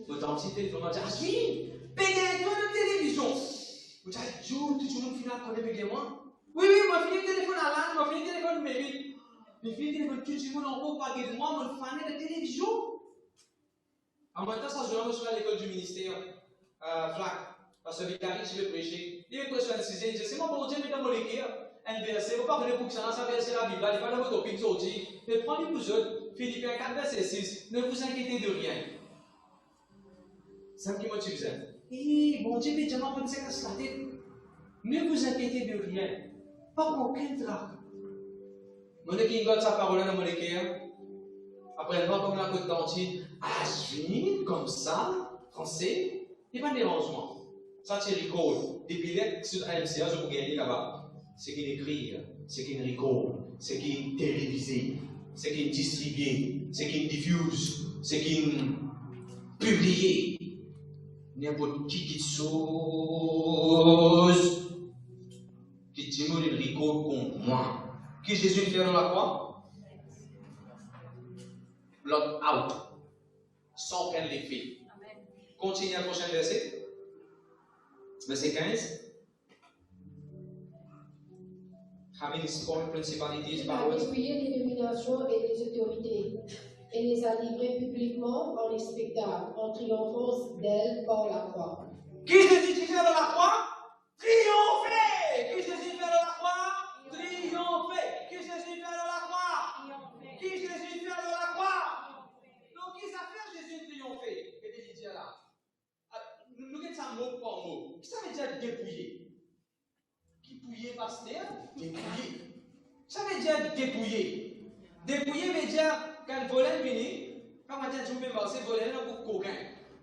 L'authenticité, tout le monde dit, ah, oui, payez-toi de télévision. Vous dites, tout le monde finit à connaître avec moi. Oui, moi, je finis le téléphone à l'âne, moi, je finis le téléphone de mes vies. Je finis le téléphone, tout le monde en haut, pas de moi, moi, je finis de télévision. En même temps, ça se joue à l'école du ministère, Flac, parce que Vicari, je vais prêcher. Il est question de 6e, il dit, c'est moi, bon Dieu, mais dans mon équipe, un verset, vous parlez pour que ça verset la Bible, il va dans votre topic, sorti, mais prenez vous autres, Philippiens 4, verset 6, ne vous inquiétez de rien. C'est ce qui motive ça. Et bon Dieu, mais Dieu m'a pensé à la tête. Ne vous inquiétez de rien. Pas aucun trac. Mon équipe garde sa parole dans mon équipe. Après, elle va comme la côte d'Antille. Ah, je finis comme ça, français. Il n'y a pas de dérangement. Ça, c'est recall. Des billets sur AMCA, je peux gagner là-bas. C'est qui écrit, c'est qui recall, c'est qui télévisé, c'est qui distribué, c'est qui diffuse, c'est qui publié. N'importe qui chose qui dit moi le recall contre moi. Qui Jésus fait dans la croix? Block out. Sans aucun effet. Continuez le prochain verset. Verset 15. Having spoiled principalities, Il a powers. dépouillé les dominations et les autorités, et les a livrées publiquement en les spectacles, en triomphant d'elles par la croix. Qui Jésus fait dans la croix? Triompher! Qui Jésus fait dans la croix? Triompher! Qui Jésus fait dans la croix? Qui Jésus fait dans la croix? Donc, qui ça fait Jésus triompher? Et il dit là. Nous avons ça mot par mot. Qui ça veut dire dépouiller? Dépouiller, pasteur? Dépouiller. Ça veut dire dépouiller. Dépouiller veut dire quand voler vient, quand on dit que je vais passer, voler là pour coquin.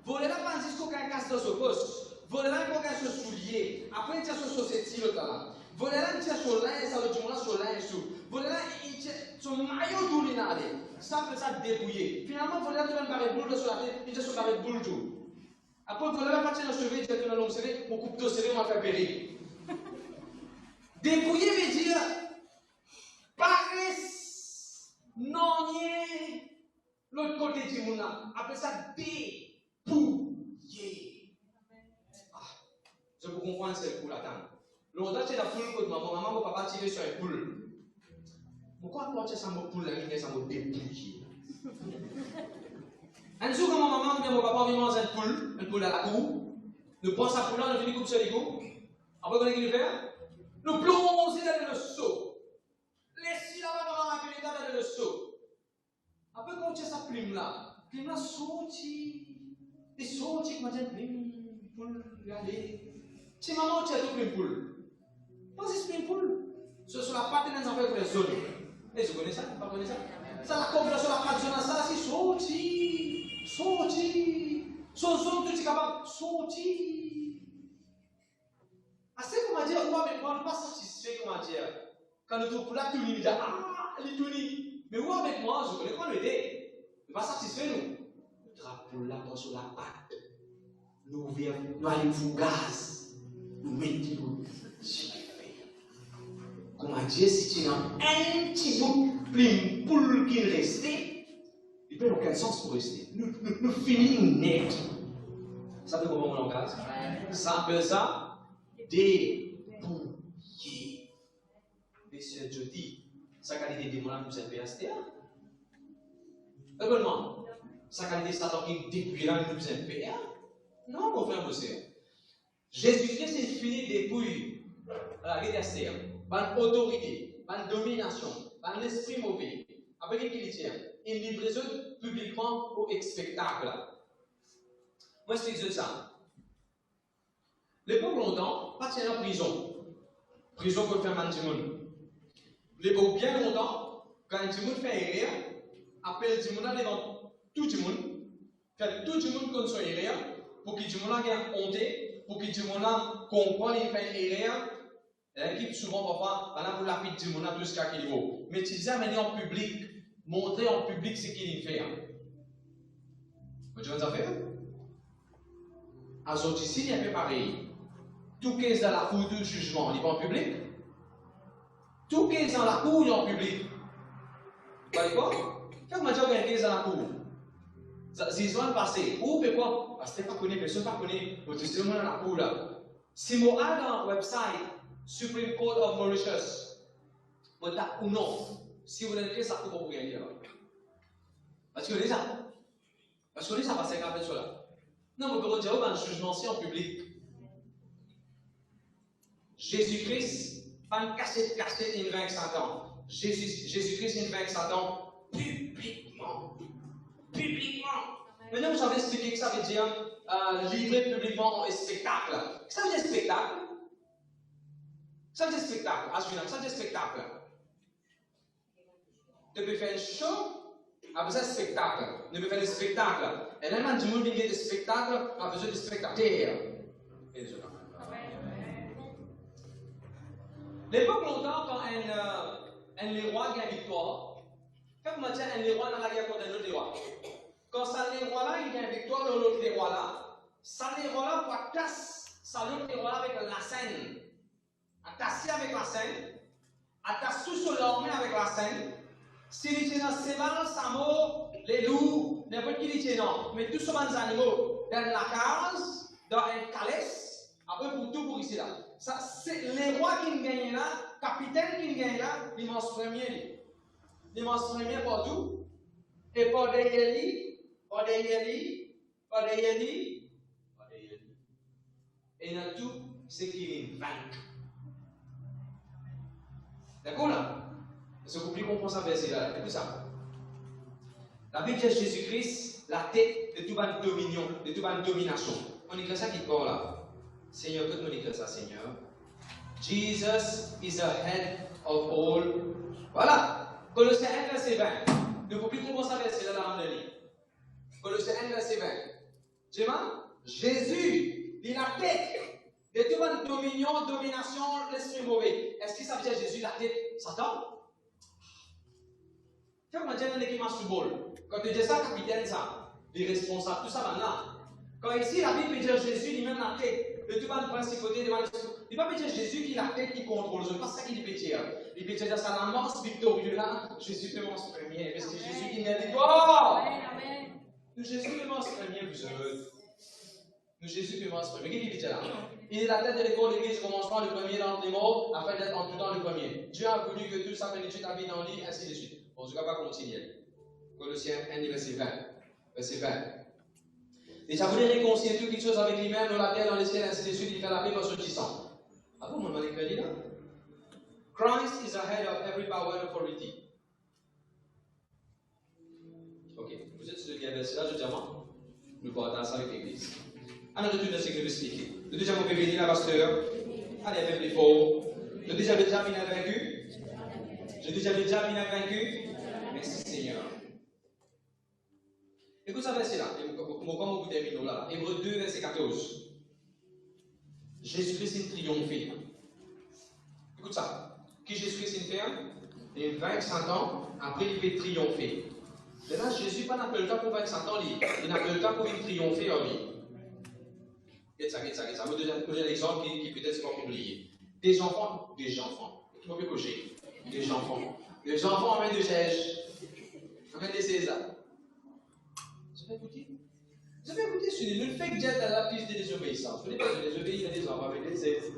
Voler là, pas juste coquin casse dans ce poste. Voler là, coquin se soulier. Après, il tient sur société le talent. Voler là, il tient sur l'un et ça le dit sur l'un et sous. Voler là, il tient son maillot d'oulinade. Ça fait ça dépouiller. Finalement, voler là, tu vas me barrer boule sur la tête, il tient sur barrer boule tout. Après, voler là, partir dans le cheveu, il tient dans le long CV, mon coupe de CV, on va faire périr. Dépouiller veut dire paresse, non nier, l'autre côté du monde. Après ça, dépouiller. Ah, je peux comprendre c'est le coup là-dedans. Longtemps, c'est la poule que maman ou papa tiré sur une poule. Pourquoi porter ça mon poule là, il ça me dépouiller? Un jour, quand ma maman ou mon papa vient manger une poule à la cour, nous prenons sa poule là, nous venons couper sur les coups. Après, qu'on est qui le fait? Nous plongeons dans le seau. Laissez là-bas pendant la pénétration dans le seau. Après, quand tu as sa plume là sorti. Et sorti, comme tu plume, poule, regardez. Si maman, tu as tout plume poule. Pas si plume poule. Sur la patte, les enfants pour les zones. Et vous connaissez ça? Vous ne connaissez ça? Ça, la coque sur la patte, ça, c'est sorti. Sorti. Son zone, tu es capable. Sorti. C'est comment dire, on n'est pas satisfait, comment dire. Quand nous trouvons là, tout le monde dit, ah, il est tout nu. Mais où avec moi, je connais pas l'aider. Il va satisfaire nous. Le drapeau là, sur la patte. Nous allons vous gaz. Nous mettons comment dire, si tu as un petit bout de poule qui est resté, il n'y a aucun sens pour rester. Nous finissons net. Ça fait comment mon langage? Ça appelle ça dépouiller. Monsieur, je dis, sa qualité de démon nous aide à se taire. Également, sa qualité de Satan qui dépouille là nous aide à faire. Non, mon frère, monsieur. Jésus-Christ, c'est fini dépouille. Alors, il y a terre. Par autorité, par domination, par l'esprit mauvais. Après, qu'il tient une livraison publiquement au spectacle. Moi, je t'explique ça. Les peuples longtemps, pas tiennent en prison. Prison pour faire man du monde. Les peuples bien longtemps, quand du monde fait erreur, appelle du monde devant tout le monde, fait tout le monde comme son erreur, pour que du monde ait honte, pour que du monde comprenne qu'il fait erreur, L'équipe, souvent, parfois, on a pour la petite, on a tout ce qu'il faut. Mais tu disais, amener en public, montrer en public ce qu'il fait. Vous avez déjà fait? À autres ici, il y a fait pareil. Tout qui est dans la cour du jugement, il est en public. Tout qui est dans la cour, il est en public. Vous voyez quoi? Quand on dit qu'il est dans la cour, c'est le passé. Ou mais quoi? Parce que pas connu, personne pas connu. Vous êtes dans la cour là. Si vous avez un website, Supreme Court of Mauritius, vous tapez ou non. Si vous l'avez fait, ça peut vous gagner là. Parce que ça. Parce que ça passe à cela. Non, vous pouvez dire un jugement en public. Jésus-Christ, pas une cassette, il vainc Satan. Jésus-Christ, il vainc Satan publiquement. Publiquement. Maintenant, vous avez expliqué que ça veut dire livrer publiquement un spectacle. Ça veut dire spectacle. Ça veut dire spectacle. Assurez-vous, ça veut dire spectacle. Tu peux faire un show, après ça, spectacle. Tu peux faire des spectacles. Et là, quand tu veux des spectacles, on a besoin de spectateurs. L'époque longtemps, quand un roi gagne victoire, quand on dit un roi dans la guerre contre un autre roi, quand ça les rois là, il gagne victoire dans l'autre roi là, ça les rois là pour tasser, ça l'autre roi avec la scène, à tasser avec la scène, à tasser sous son l'armée avec la scène. Si il tient dans ses mains, sa mort, les loups, n'importe qui il tient non, mais tous ces animaux dans la case, dans un calès, après pour tout pour ici là. Ça, c'est les rois qui gagnent là, capitaine qui gagne là, l'immense premier. L'immense premier partout. Et pas derrière lui, pas derrière lui, pas derrière lui, pas derrière lui. Et dans tout ce qui vainc. D'accord là? Est-ce que vous pouvez comprendre ça verset là? Écoutez ça. La Bible dit Jésus-Christ, la tête de toute une dominion, de toute une domination. On écrit ça qui corps là. Seigneur, que nous écrit ça, Seigneur. Jesus is the head of all. Voilà. Colossiens 1, verset 20. Ne pouvez plus comprendre ça, verset là dans le livre. Colossiens 1, verset 20. Tu vois? Jésus, il est la tête de toute une dominion, domination, l'esprit mauvais. Est-ce que ça veut dire Jésus, la tête? Satan? Fais-moi dire dans l'équipement football. Quand tu dis ça, capitaine, ça, les responsables, tout ça maintenant. Quand ici, la Bible peut dire Jésus, il est même la tête de toute une principauté, il ne va pas dire Jésus qui est la tête qui contrôle. Ce n'est pas ça qu'il peut dire. Il peut dire ça dans l'immense victorieux là. Jésus est l'immense premier. Parce que Jésus qui est victoire. Nous, Jésus est l'immense premier, vous heureux. Nous, Jésus est l'immense premier. Qu'est-ce qu'il dit là? Il est la tête de l'école de l'Église, commencement le premier dans les morts, afin d'être en tout temps le premier. Dieu a voulu que toute sa plénitude habite en lui, ainsi de suite. Bon, je ne vais pas continuer. Colossiens 1, verset 20. Verset 20. Et ça voulait réconcilier toutes les choses avec lui-même, dans la terre, dans les ciels, ainsi de suite, il fait la paix par ceux qui sont. Ah bon, on m'a écrit là? Christ is the head of every power and authority. Ok, vous êtes sur le verset là, je dis à moi, nous partons ça avec l'Église. Alors, retourne ce que je vais expliquer. Le deuxième mot que je là, pasteur. Allez, un peu plus fort. Le deuxième déjà bien vaincu. Le deuxième déjà bien vaincu. Merci Seigneur. Écoute ça, verset là. Comment vous terminez là? Hébreux 2, verset 14. Jésus-Christ est triomphé. Écoute ça. Qui Jésus-Christ est fait? Il vainc Satan, après il fait triompher. Et là, Jésus n'a pas le temps pour vaincre Satan, il n'a pas le temps pour triompher en lui. Regarde ça. Je vais vous donner un exemple qui peut-être c'est pas oublié. Des enfants. Qui m'ont fait cocher. Des enfants amènent de Gège. Amènent de César. Je vais écouter sur le fait que Dieu a la piste de désobéissance. Je ne vais pas désobéir à des enfants avec des César.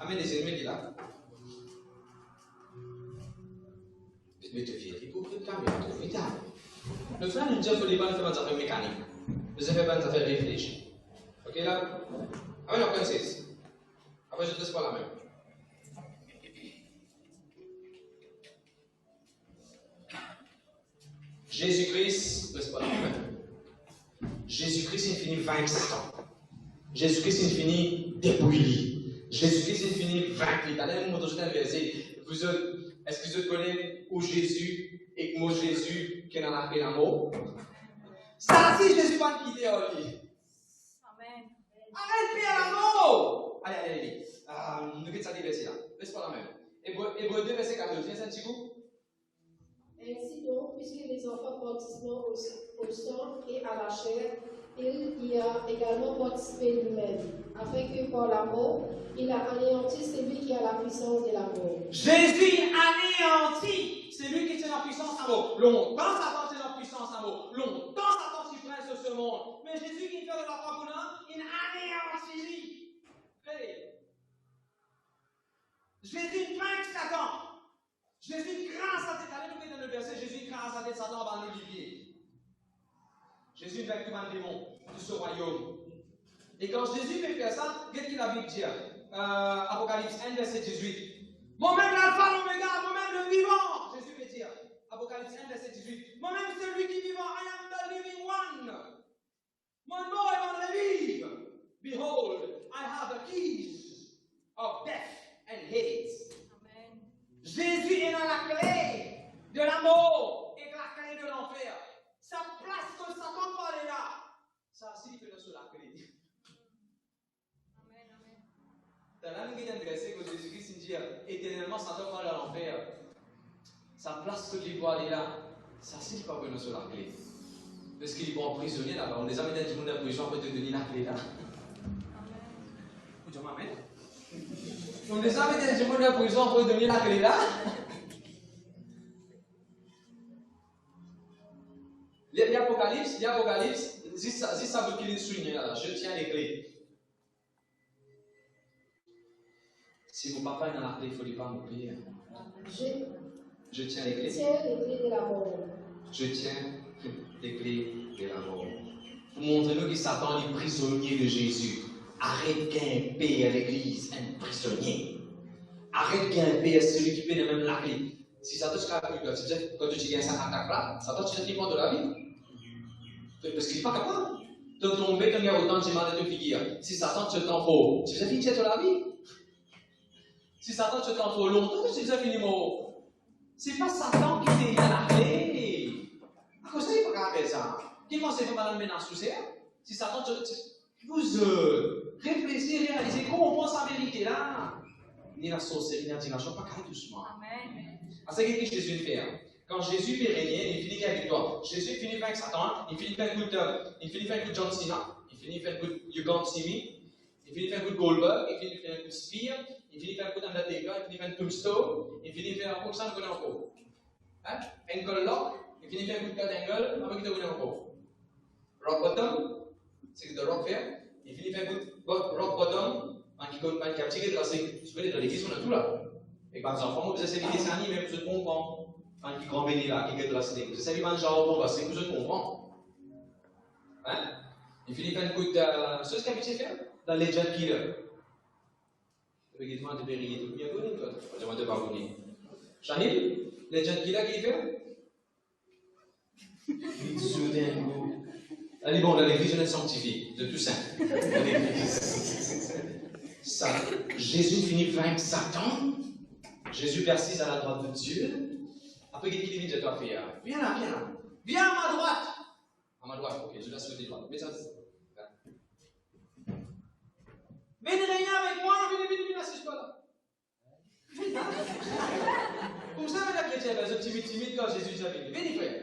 Amène des ennemis qui là. Mais tu fais pour que tu aies vite. Le frère nous dit qu'il ne faut pas faire des affaires mécaniques. Vous avez fait des affaires réfléchies. Ok là? Avec la princesse. Après, je ne te laisse pas la même. Jésus-Christ, laisse pas la même. Jésus-Christ, il finit vaincre Satan. Jésus-Christ, il finit dépouiller. Jésus-Christ, il finit vaincre. Il y a un moment où je t'ai verset. Est-ce que vous connaissez où Jésus et mot Jésus qui en a fait la mort? Ça, si Jésus va te quitter en lui. Arrête, paix à la mort! Allez. Nous mettons ça des versets là. c'est pas la même. Hébreux 2, verset 14. Viens, c'est un petit coup. Ainsi donc, puisque les enfants participent au sang et à la chair, il y a également participé lui-même, afin que par la mort, il a anéanti celui qui a la puissance de la mort. Jésus anéantit celui qui tient la puissance à mort. Longtemps, Satan tient la puissance à mort. Longtemps, Satan s'y presse sur ce monde. Mais Jésus qui fait de la foi pour nous, il anéantit. Hey. Jésus vainc Satan. Jésus craint sa tête. Allez nous dans le verset, Jésus craint sa tête, Satan va l'olivier. Jésus vainc tout un démon de ce royaume. Et quand Jésus fait faire ça, qu'est-ce qu'il a Bible dit? Apocalypse 1, verset 18. Moi-même l'alpha, l'oméga, moi-même le vivant. Jésus veut dire, Apocalypse 1, verset 18. Moi-même celui qui est vivant, I am the living one. Mon mort est mon revive. Behold, I have the keys of death and Hades. Amen. Jésus est dans la clé de la mort et la clé de l'enfer. Sa place que Satan peut aller là. Ça signifie que sur la clé. Amen. Amen. Dans la langue d'adresser que Jésus-Christ dit éternellement Satan peut aller à l'enfer. Sa place que lui peut aller là. Ça signifie pas que nous sur la clé. Parce qu'il est emprisonné là-bas. On les a mis dans le monde de prison pour te donner la clé là. Amen. Vous dites Amen. On les a mis dans le monde de prison pour te donner la clé là. L'Apocalypse, si ça veut qu'il est souligné là, je tiens les clés. Si mon papa est dans la clé, il ne faut pas m'oublier. Je tiens les clés. Tiens les clés de la mort. Je tiens les clés de la mort. Pour montrer nous que Satan est prisonnier de Jésus. Arrête grimper à l'église, un prisonnier. Arrête grimper à celui qui peut de même la clé. Si Satan se casse, quand tu gagnes ça attaque là, Satan te fait de la vie. Parce qu'il n'est pas capable de tomber quand il y a autant de mal de te figure. Si Satan te t'en faut, tu as fini de la vie. Si Satan te t'en faut longtemps, tu as fini mort. C'est pas Satan qui t'est à la clé. À cause ça, il ne faut pas faire ça. Qui pense que c'est pas la menace sous ça? Si Satan te. Vous réfléchissez, réalisez, comprends sa vérité là. Ni la sorcellerie, ni la dimension, pas carré doucement. Amen. C'est ce que Jésus fait. Quand Jésus fait régner, il finit avec victoire. Jésus finit avec Satan, il finit avec John Cena, il finit avec You Can't See Me, il finit avec Goldberg, il finit avec Spear, il finit avec Undertaker, il finit avec Tombstone, il finit avec ça, on connaît encore. Ankle Lock, il finit avec Kurt Angle, avec qui on connaît encore. Rock Bottom, c'est que de Rock Fair, il finit avec Rock Bottom, qui a tiré de la série. Vous voyez, dans l'église, on a tout là. Et par exemple, vous avez des dessins animés, vous comprenez. Quand qui grand béni là, qui est de la série. Vous savez, man, genre, bon, c'est que vous comprenez. Hein? Il finit par une coup de. C'est ce qu'il a fait dans Legend Killer. Effectivement, de Berry, tout bien connu, toi. Je vais te pardonner. Shahid, Legend Killer, qui fait? Soudain, allez, bon, dans l'église, on est scientifique, de tout ça. Dans l'église. Ça, Jésus finit vaincre Satan. Jésus persiste à la droite de Dieu. Après, qu'est-ce qu'il dit de toi faire? Viens là, viens là. Viens à ma droite. À ma droite, ok, je laisse le droite. Mais ça, venez régner avec moi, venez, assiste-toi là. Comme ça, les chrétiens, ils sont timides quand Jésus dit venez. Venez, frère.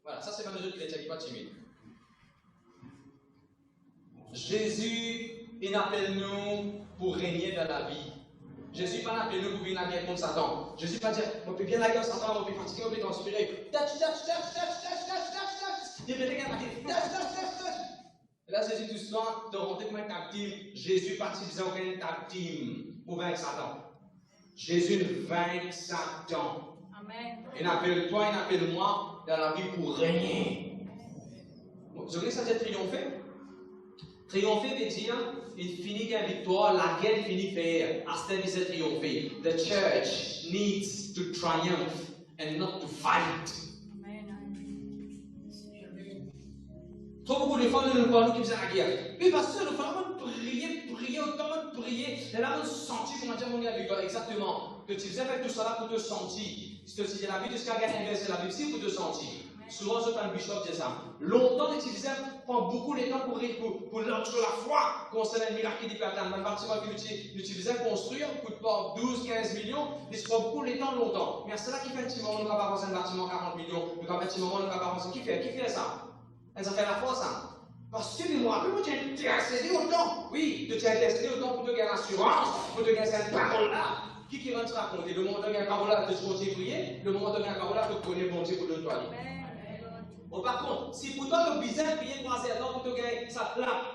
Voilà, ça, c'est pas les autres chrétiens qui ne sont pas timides. Jésus, il appelle nous pour régner dans la vie. Jésus pas appelé nous pour venir la guerre contre Satan. Jésus pas dire, on peut bien la guerre contre Satan, on peut fatiguer, on peut transpirer. Et là, Jésus tout souvent, de rentrer comme un tag team. Jésus participe dans un tag team pour vaincre Satan. Jésus vainc Satan. Amen. Il appelle toi, il appelle moi dans la vie pour régner. Vous savez ça veut dire triompher? Triompher veut dire, il finit avec victoire, la guerre finit faire. Astem il triompher. The church needs to triumph and not to fight. Amen. Trop beaucoup de fois, nous parlons qui faisaient la guerre. Oui, parce que nous faisons prier, autant de prier. Et là, on sentit, comment dire, mon gars, victoire. Exactement. Que tu faisais avec tout cela pour te sentir. Si tu dis la Bible, jusqu'à gagner un verset de la Bible, c'est pour te sentir. Souvent, je prends le bishop de ça. Longtemps, l'utiliser prend beaucoup de temps pour lancer la foi concernant le miracle qui peut atteindre. Un bâtiment que l'utiliser construire coûte pas 12-15 millions, il se prend beaucoup de temps longtemps. Mais c'est là qui fait un petit moment, nous avons un bâtiment 40 millions, nous avons un petit moment, nous avons qui fait ça? Ça fait la foi, ça. Parce que moi, tu as intercédé autant. Oui, tu as intercédé autant pour te gagner l'assurance, pour te gagner cette parole-là. Qui rentre à raconter? Le moment de gagner la parole-là, tu te continues prier. Le moment de gagner la parole-là, tu connais bon Dieu pour te nettoyer. Bon, par contre, si pour toi, tu as besoin de prier 3 heures pour te gagner la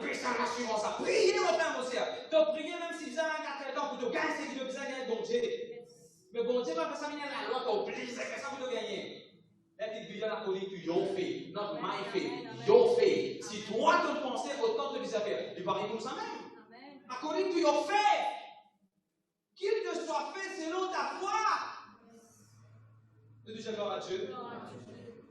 paix, l'assurance, ça prier, mon frère, mon frère. Tu as prié même si tu as 4 heures pour te gagner ce que tu as besoin de gagner, bon Dieu. Mais bon Dieu, pas ça venir à la loi, tu as obligé de faire ça pour te gagner. Là, tu dis la colline, tu y fait, not my fait, yo fait. Si toi, tu pensais autant de les affaires, tu paries comme ça même. La colline, tu y fait. Qu'il te soit fait selon ta foi. Tu dis gloire à Dieu.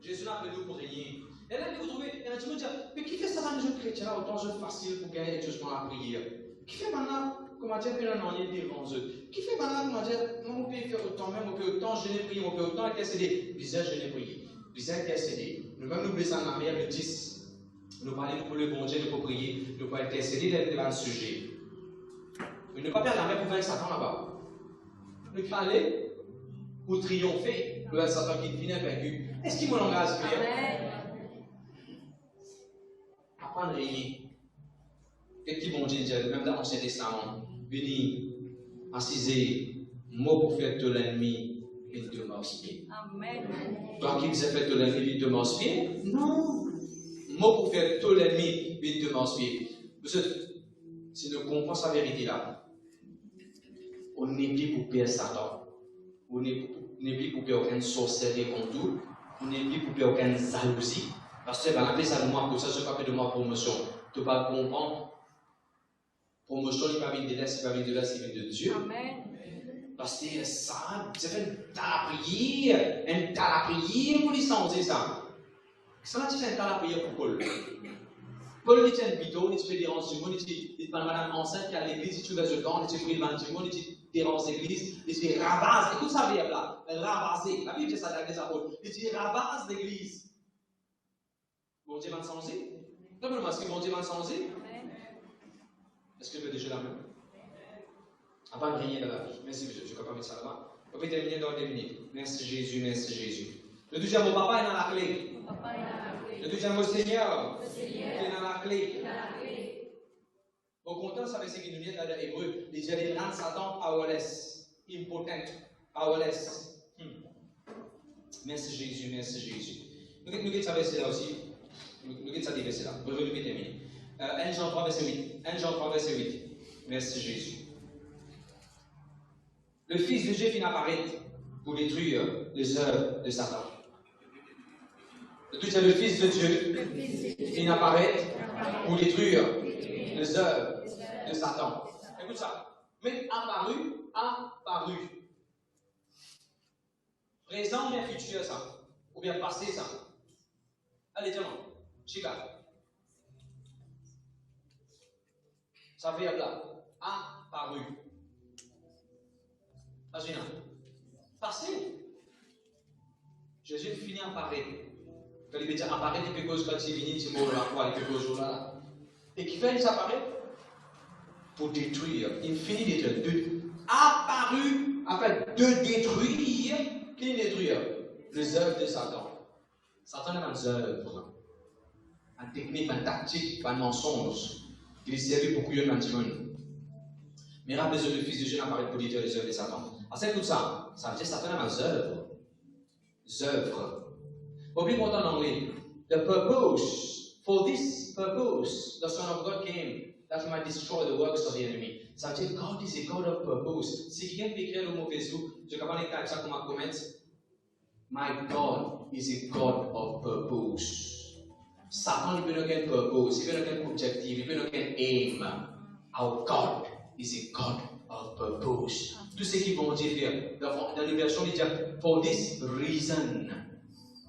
Jésus n'a appelé nous pour régner. Et là, vous trouvez, il y a un petit dire, mais qui fait ça dans les jeunes chrétiens, autant jeu facile pour gagner les choses dans la prière? Qui fait maintenant, comment dire, que l'on en est devant eux? Qui fait maintenant, comment dire, on peut faire autant, même on peut autant jeûner prier, on peut autant intercéder. Bizarre jeûner prier, bizarre intercéder. Nous-mêmes, nous blessons en arrière le 10. Nous parlons pour le bon Dieu, nous pour prier, nous pour intercéder devant le sujet. Mais ne pas perdre la main pour vaincre Satan là-bas. Nous parler pour triompher de Satan qui finit vaincu. Est-ce qu'il me langage clair? Apprendre à régner. Qu'est-ce qui bon Dieu dit, même dans l'Ancien Testament, béni, assisé, mot pour faire de l'ennemi, il te mortifier. Amen. Toi qui disais faire de l'ennemi, il te mortifier? Non. Mot pour faire de l'ennemi, il te mortifier. Si nous comprenons sa vérité là, on n'est plus pour perdre Satan. On n'est plus pour perdre aucune sorcellerie contre tout. On n'est plus pour perdre aucune jalousie. Parce que l'appeler ça de moi, pour ça, je ne pas de moi promotion. Tu ne vas pas comprendre. Promotion, il ne va pas venir de là, il va venir de là, il vient de Dieu. Amen. Parce que ça, c'est fait un tas à prière pour les sentir ça. Ça, tu fais un tas à prière pour Paul. Paul dit un bidon, il fait des renseignements, il dit madame enceinte qui a l'église, il tue les gens, il prie le bâtiment, il dit dérange l'église, il dit ravasse. Écoute ça, verbe là, ravasser. La Bible dit ça dans les apôtres. Il dit ravasse l'église. Bon Dieu va changer? Non, mais est-ce que bon Dieu va changer? Est-ce que tu peux déjà la main? Avant de régner dans la vie. Merci, monsieur. Je ne vais pas mettre ça là-bas. On peut terminer dans 2 minutes. Merci Jésus, merci Jésus. Le deuxième mot, papa est dans la clé. Le deuxième mot, Seigneur, est dans la clé. Au contraire, ça veut dire qu'il nous vient dans l'hébreu. Il dit qu'il rend Satan powerless, impotent, powerless. Merci Jésus, merci Jésus. Nous avons ça verset là aussi. Nous avons ça verset là. Vous pouvez terminer. 1 Jean 3, verset 8. 1 Jean 3, verset 8. Merci Jésus. Le Fils de Dieu vient apparaître pour détruire les œuvres de Satan. Le Fils de Dieu vient apparaître pour détruire les œuvres de Satan. Écoute ça. Mais apparu. Présent bien futur ça. Ou bien passé ça. Allez, tiens, Chica. Ça verbe là. Apparu. Imagine. Passé. Jésus finit à apparaître. Quand il veut dire apparaître, quelque chose quand il vient, il mort là, quelque chose là. Et qui fait ça apparaître? Pour détruire. Il finit de détruire. Apparu, afin de détruire. Qui détruire? Les œuvres de Satan. Satan a des œuvres. Une technique, une tactique, un mensonge. Il est servi pour couiller un petit monde. Mais rappelez-vous, le Fils de Dieu apparaît pour détruire les œuvres de Satan. Alors, tout ça. Ça veut dire que Satan a des œuvres. Des œuvres. Oubliez mon temps en anglais. The purpose, for this purpose, the Son of God came, that he might destroy the works of the enemy. Ça veut dire God is a God of purpose. Si quelqu'un peut écrire le mot Facebook, je vais pas écrire ça comme un comment. My God is a God of purpose. Satan ne peut aucun purpose, il peut aucun objectif, il peut aucun aim. Our God is a God of purpose. Tout ce qui vont dire dans la version, il dit for this reason.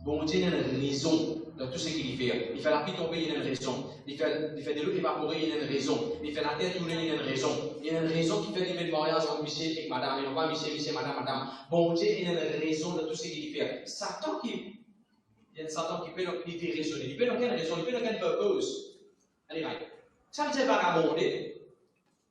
Bon Dieu a une raison dans tout ce qu'il fait. Il fait la pluie tomber, il y a une raison. Il fait de l'eau évaporer, il y a une raison. Il fait la terre tourner, il y a une raison. Il y a une raison qui fait l'image de mariage entre monsieur et madame, et non pas monsieur, madame. Bon Dieu a une raison dans tout ce qu'il fait. Satan qui il y a Satan qui peut nous déraisonner. Il peut nous quelle raison, il peut nous quelle purpose. Allez, right. Ça veut dire vagabonder.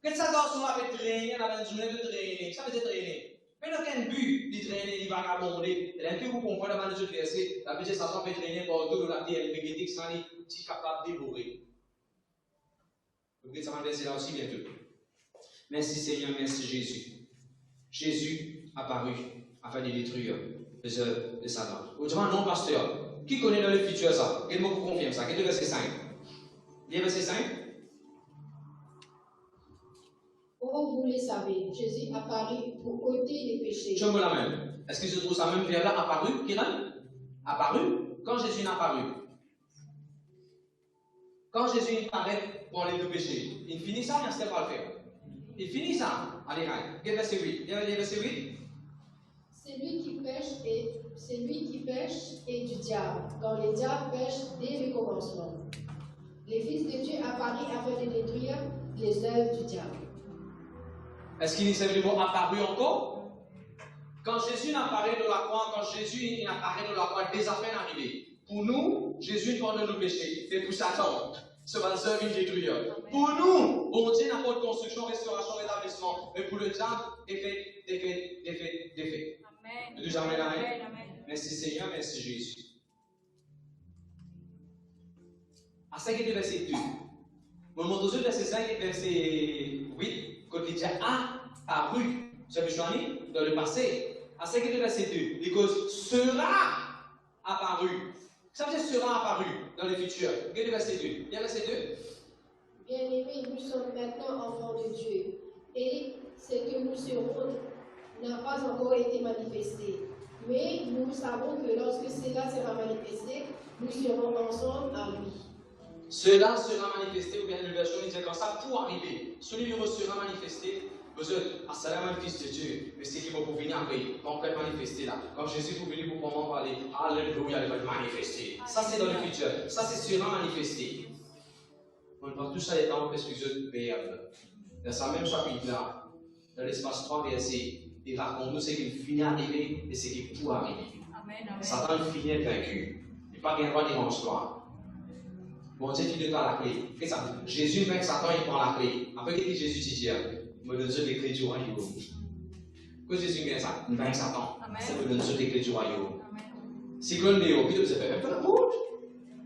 Quand Satan soit fait traîner, on a une journée de traîner. Ça veut dire traîner. Mais dans quel but de traîner, il vagabonder? Et là, que vous comprenez dans le verset, la Bible Satan fait traîner partout dans la terre, il fait que ça est capable de dévorer. Vous pouvez savoir verset là aussi bientôt. Merci Seigneur, merci Jésus. Jésus apparu afin de détruire les œuvres de Satan. Vous dites, non, pasteur, qui connaît dans le futur ça? Quel mot vous confirme ça? Quel est le verset 5? Lire verset 5. Or, vous le savez, Jésus apparut pour ôter les péchés. Je me la même. Est-ce que je trouve ça même vers là apparu? Qui là? Apparu? Quand Jésus est apparu? Quand Jésus apparaît pour les deux péchés, il finit ça, mais c'est pas le faire. Il finit ça. Allez, allez. Verset 8. Verset 8. C'est lui qui pêche et du diable, quand le diable pêche dès le commencement. Le Fils de Dieu apparut afin de détruire les œuvres du diable. Est-ce qu'il est vraiment apparu encore? Quand Jésus apparaît dans la croix, quand Jésus apparaît dans la croix, des affaires arrivées. Pour nous, Jésus pardonne nos péchés. Mais pour Satan, ce va nous œuvres détruire. Pour nous, bon Dieu n'a pas de construction, restauration, rétablissement. Mais pour le diable, défait. Amen. Nous amen, amen. Amen. Merci Seigneur, merci Jésus. À 5 et verset 2. Mon mot de verset 5 et verset 8. Quand il dit apparu, vous avez choisi dans le passé. À 5 et verset 2. Il cause sera apparu. Ça veut dire sera apparu dans le futur. Regardez verset 2. Il y a verset 2. Bien-aimés, nous sommes maintenant enfants de Dieu, et ce que nous serons n'a pas encore été manifesté. Mais nous savons que lorsque cela sera manifesté, nous serons ensemble à lui. Cela sera manifesté, ou bien une version dit comme ça, pour arriver. Celui qui sera manifesté, vous êtes, c'est la même fils de Dieu, mais c'est qui va pour venir après, pas encore être manifesté là. Comme Jésus pour venir pour comment parler, alléluia, il va être manifesté. Ça c'est dans le futur, ça c'est sera manifesté. On va tout ça être dans parce que vous êtes verbe. Dans ce même chapitre là, dans l'espace 3 versets, il raconte nous ce qui finit à arriver et ce qui est pour arriver. Amen. Satan finit vaincu. Il n'y a pas de droit dérange-toi. Bon Dieu qui donne la clé. Et ça, Jésus vainc Satan, il prend la clé. Après qu'il dit Jésus dit, me donne les clés du royaume. Que Jésus vient ça, il vainc Satan. Ça me donne les clés du royaume. Si l'on dit, qui te fait, ferme la porte.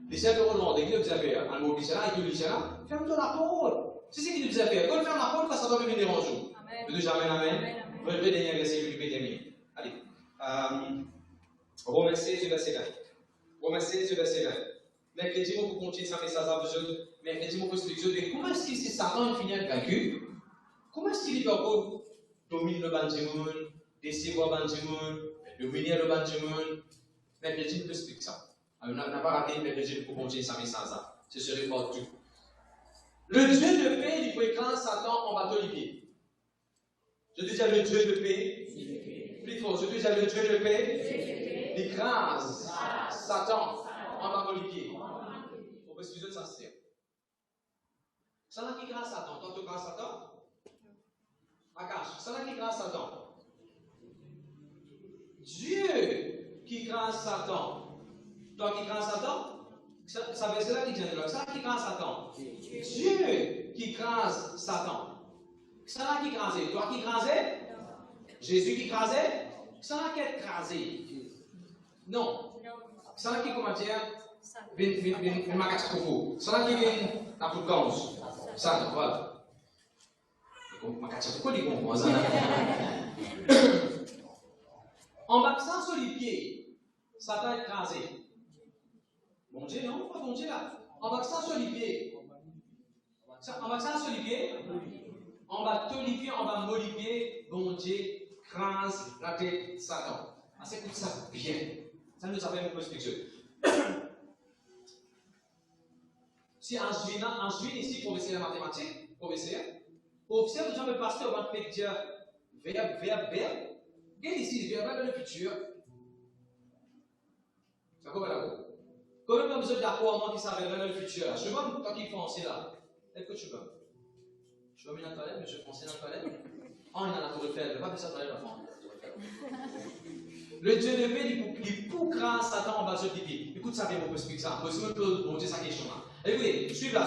Les chefs de Roland, qui te fait, un mot qui là, et qui dit là, ferme-toi la porte. C'est ce qu'il te fait. Quand on ferme la porte, ça doit venir déranger. Vous dites jamais amen. Relevez les derniers versets, je vais terminer. Allez. Romains 16, verset 20. Romains 16, verset 20. Mercredi, on peut continuer ça, mais ça va besoin. Mercredi, on peut expliquer. Comment est-ce que Satan finit avec vaincu? Comment est-ce qu'il peut encore dominer le ban du monde, décevoir le ban du monde, dominer le ban du monde? Mercredi, on peut expliquer ça. On n'a pas raté, mercredi, on peut continuer ça, mais ça. Ce serait partout. Le Dieu de paix, il faut écraser Satan en bateau lié. Je te dis le Dieu de paix. Plus fort, je te dis le Dieu de paix. Il écrase Satan en bateau lié. On peut excuser de ça, c'est. Ça n'a qui grâce Satan. Toi, tu grâce Satan? Akash, ça n'a qui grâce Satan. Dieu qui grâce Satan. Toi qui grâce Satan? Ça veut dire là qui vient de là. Ça qui grâce Satan. Dieu qui grâce Satan. Ça n'a qui grâce. Toi qui grâce? Jésus qui grâce? Ça n'a qu'être écrasé. Non. Ça n'a qui, comment dire? Une macaque pour ça n'a qui vient à bout de cause. Ça, voilà. Macaque pourquoi il comprend ça? En baxant sur les pieds, ça t'a écrasé. Bon Dieu, non? Pas bon Dieu là. En baxant sur les pieds. En baxant sur les pieds. On va t'olivier, on va m'olivier, bon Dieu, crase la tête Satan. Ah, c'est écoute ça bien. Ça nous appelle une explication. Si en juin ici, professeur de mathématiques, professeur de Jean le pasteur va te dire verbe. Quel ici, verbe dans le futur. Ça comment là? Comment on a besoin d'accord à moi qui savait dans le futur là? Je vois quand il français là. Est-ce que tu peux? Je vais mettre dans la toilette, mais je vais foncer dans la toilette. Oh, il y en a la tour Eiffel, pas de ça toilette à fond. Le Dieu de paix, il pourra Satan en bas de pipi. Écoute ça, bien, on peut expliquer ça. On peut poser sa question là. Écoutez, suivez là.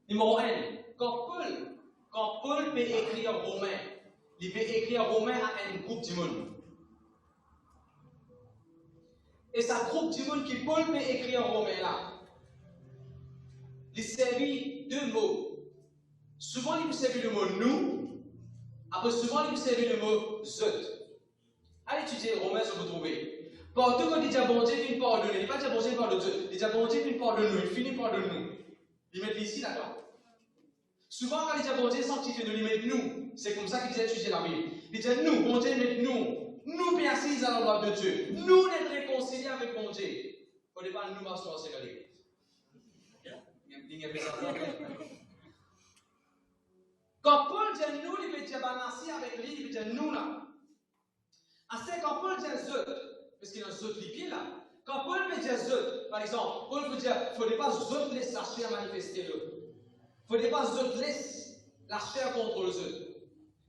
Numéro 1. Quand Paul peut écrire Romain, il peut écrire Romain à un groupe du monde. Et ce groupe du monde qui Paul peut écrire Romain là, il servit deux mots. Souvent, il peut servir le mot nous, après souvent, il peut servir le mot zut. Allez étudier Romains, je vous trouver. Partout quand il dit bon Dieu, il parle de nous. Il ne dit pas bon Dieu, il parle de Dieu. Il dit bon Dieu, il parle de nous. Il finit par de nous. Il met ici, d'accord? Souvent, quand il dit bon Dieu, sanctifie nous, il met nous. C'est comme ça qu'il dit étudier la Bible. Il dit nous, bon Dieu, il met nous. Nous bien assis à l'endroit de Dieu. Nous être réconciliés avec bon Dieu. On ne pas nous marcher dans l'église. Quand Paul dit nous, il veut dire assis avec lui, il veut dire nous là. C'est quand Paul dit zut, parce qu'il y a un zut les pieds là. Quand Paul veut dire zut, par exemple, Paul veut dire il ne faudrait pas zut laisser la chair manifester le. Il ne faudrait pas zut laisser la chair contre le zut.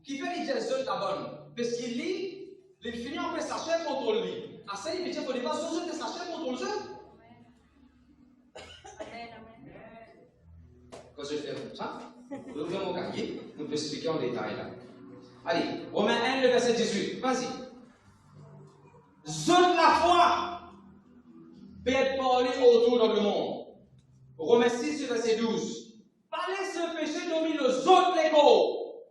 Qui fait il dit zut la bonne? Parce qu'il lit, il finit en fait sa chair contre lui. À ça, il veut dire il ne faudrait pas zut laisser la chair contre le zut. Quand je fais comme ça, nous ouvrons mon cahier, nous pouvons expliquer en détail là. Allez, Romains 1, le verset 18. Vas-y. Zut la foi peut être parlé autour dans le monde. Romains 6, verset 12. Parler ce péché domine les autres légaux.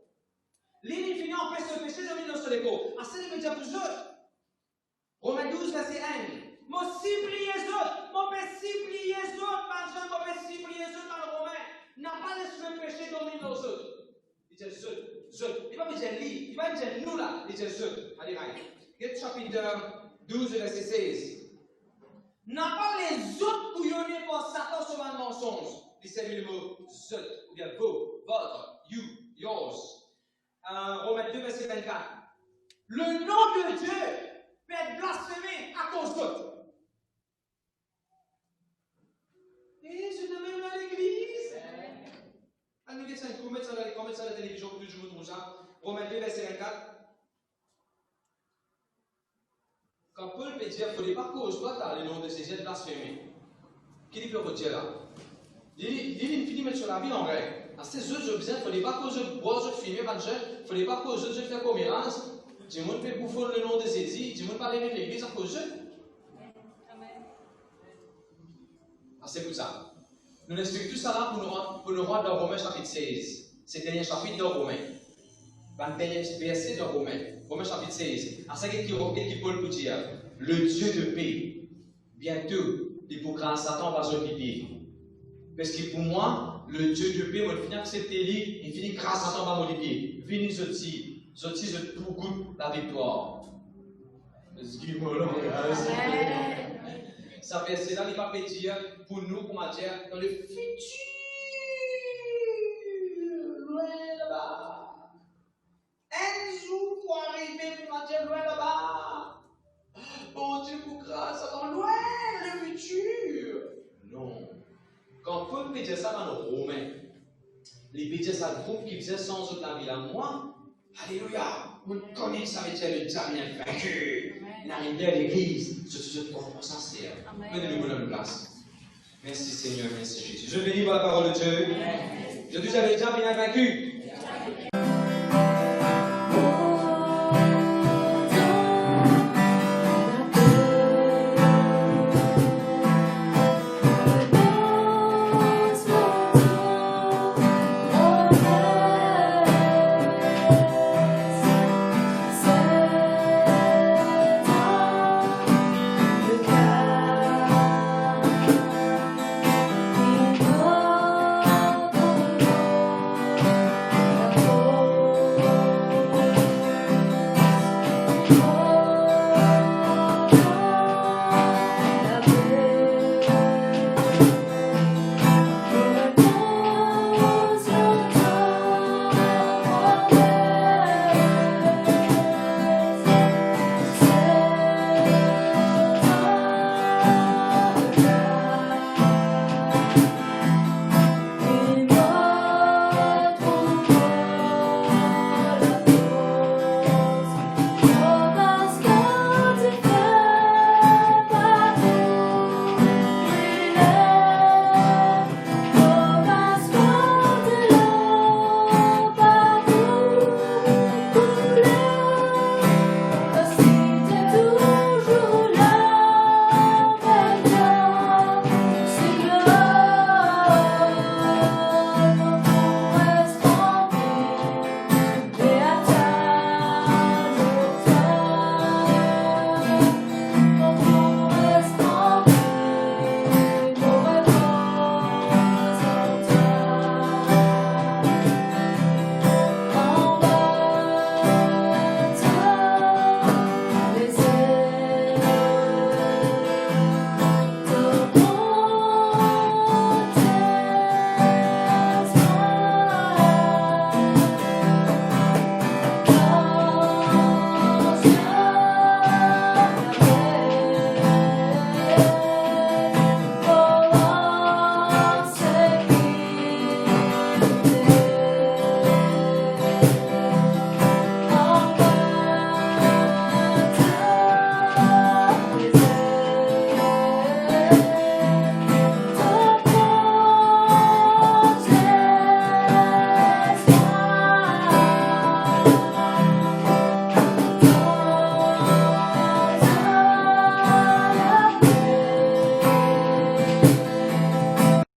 L'île finit en fait ce péché domine les autres légaux. À ça, il veut dire plus autres. Romains 12, verset 1. Mon suppliez autres, mon suppliez autres, mon suppliez autres dans le Romain. N'a pas laissé le péché dominer les autres. Il dit zut. Il va me dire lui, il va me dire nous là. Il dit zut. Allez, allez. Get chapitre 12, verset 16. N'a pas les autres couillonnés pour Satan sur un mensonge. Il s'est le mot zut, ou bien vous, votre, you, yours. Romains 2, verset 24. Le nom de Dieu peut être blasphémé à cause d'autres. Et je te mets à l'église. Allez, nous allons mettre ça à la télévision pour que je vous trouve ça. Romains 2, verset 24. Quand Paul peut dire qu'il ne faudrait pas cause toi, tu as le nom de ces jeunes blasphémés. Qui peut dire là? Il finit de mettre sur la vie en règle. À ces autres, il ne faudrait pas cause de boire, de filmer, il ne faudrait pas cause de faire commémorance. Du monde peut bouffer le nom de Jésus, du monde parler avec l'église à cause d'eux. Ah, c'est pour ça. Nous expliquons tout ça là pour nous rendre dans Romains chapitre 16. C'est le dernier chapitre de Romains. Le dernier verset de Romains. Romains chapitre 16. À ça qui Paul peut dire, le Dieu de paix, bientôt, il pourra Satan va se pipi. Parce que pour moi, le Dieu de paix, il finit accepter lui, il finit grâce à Satan va mon pipi. Fini je tout goûte la victoire. Ça verset là, il va dire pour nous, comment dire, dans le futur, loin là-bas. Un jour pour arriver, pour dire loin là-bas. Bon Dieu, pour grâce, dans loin, le futur. Non. Quand Paul peut dire ça dans le Romain, il peut dire ça groupe qui faisait sans autre la vie à moi. Alléluia. Vous connaissez ça veut dire le diable est vaincu. Il arrive à l'église. Je te crois sincère. Venez-nous donner une place. Merci Seigneur, merci Jésus. Je bénis la parole de Dieu. Je dis, le diable est vaincu.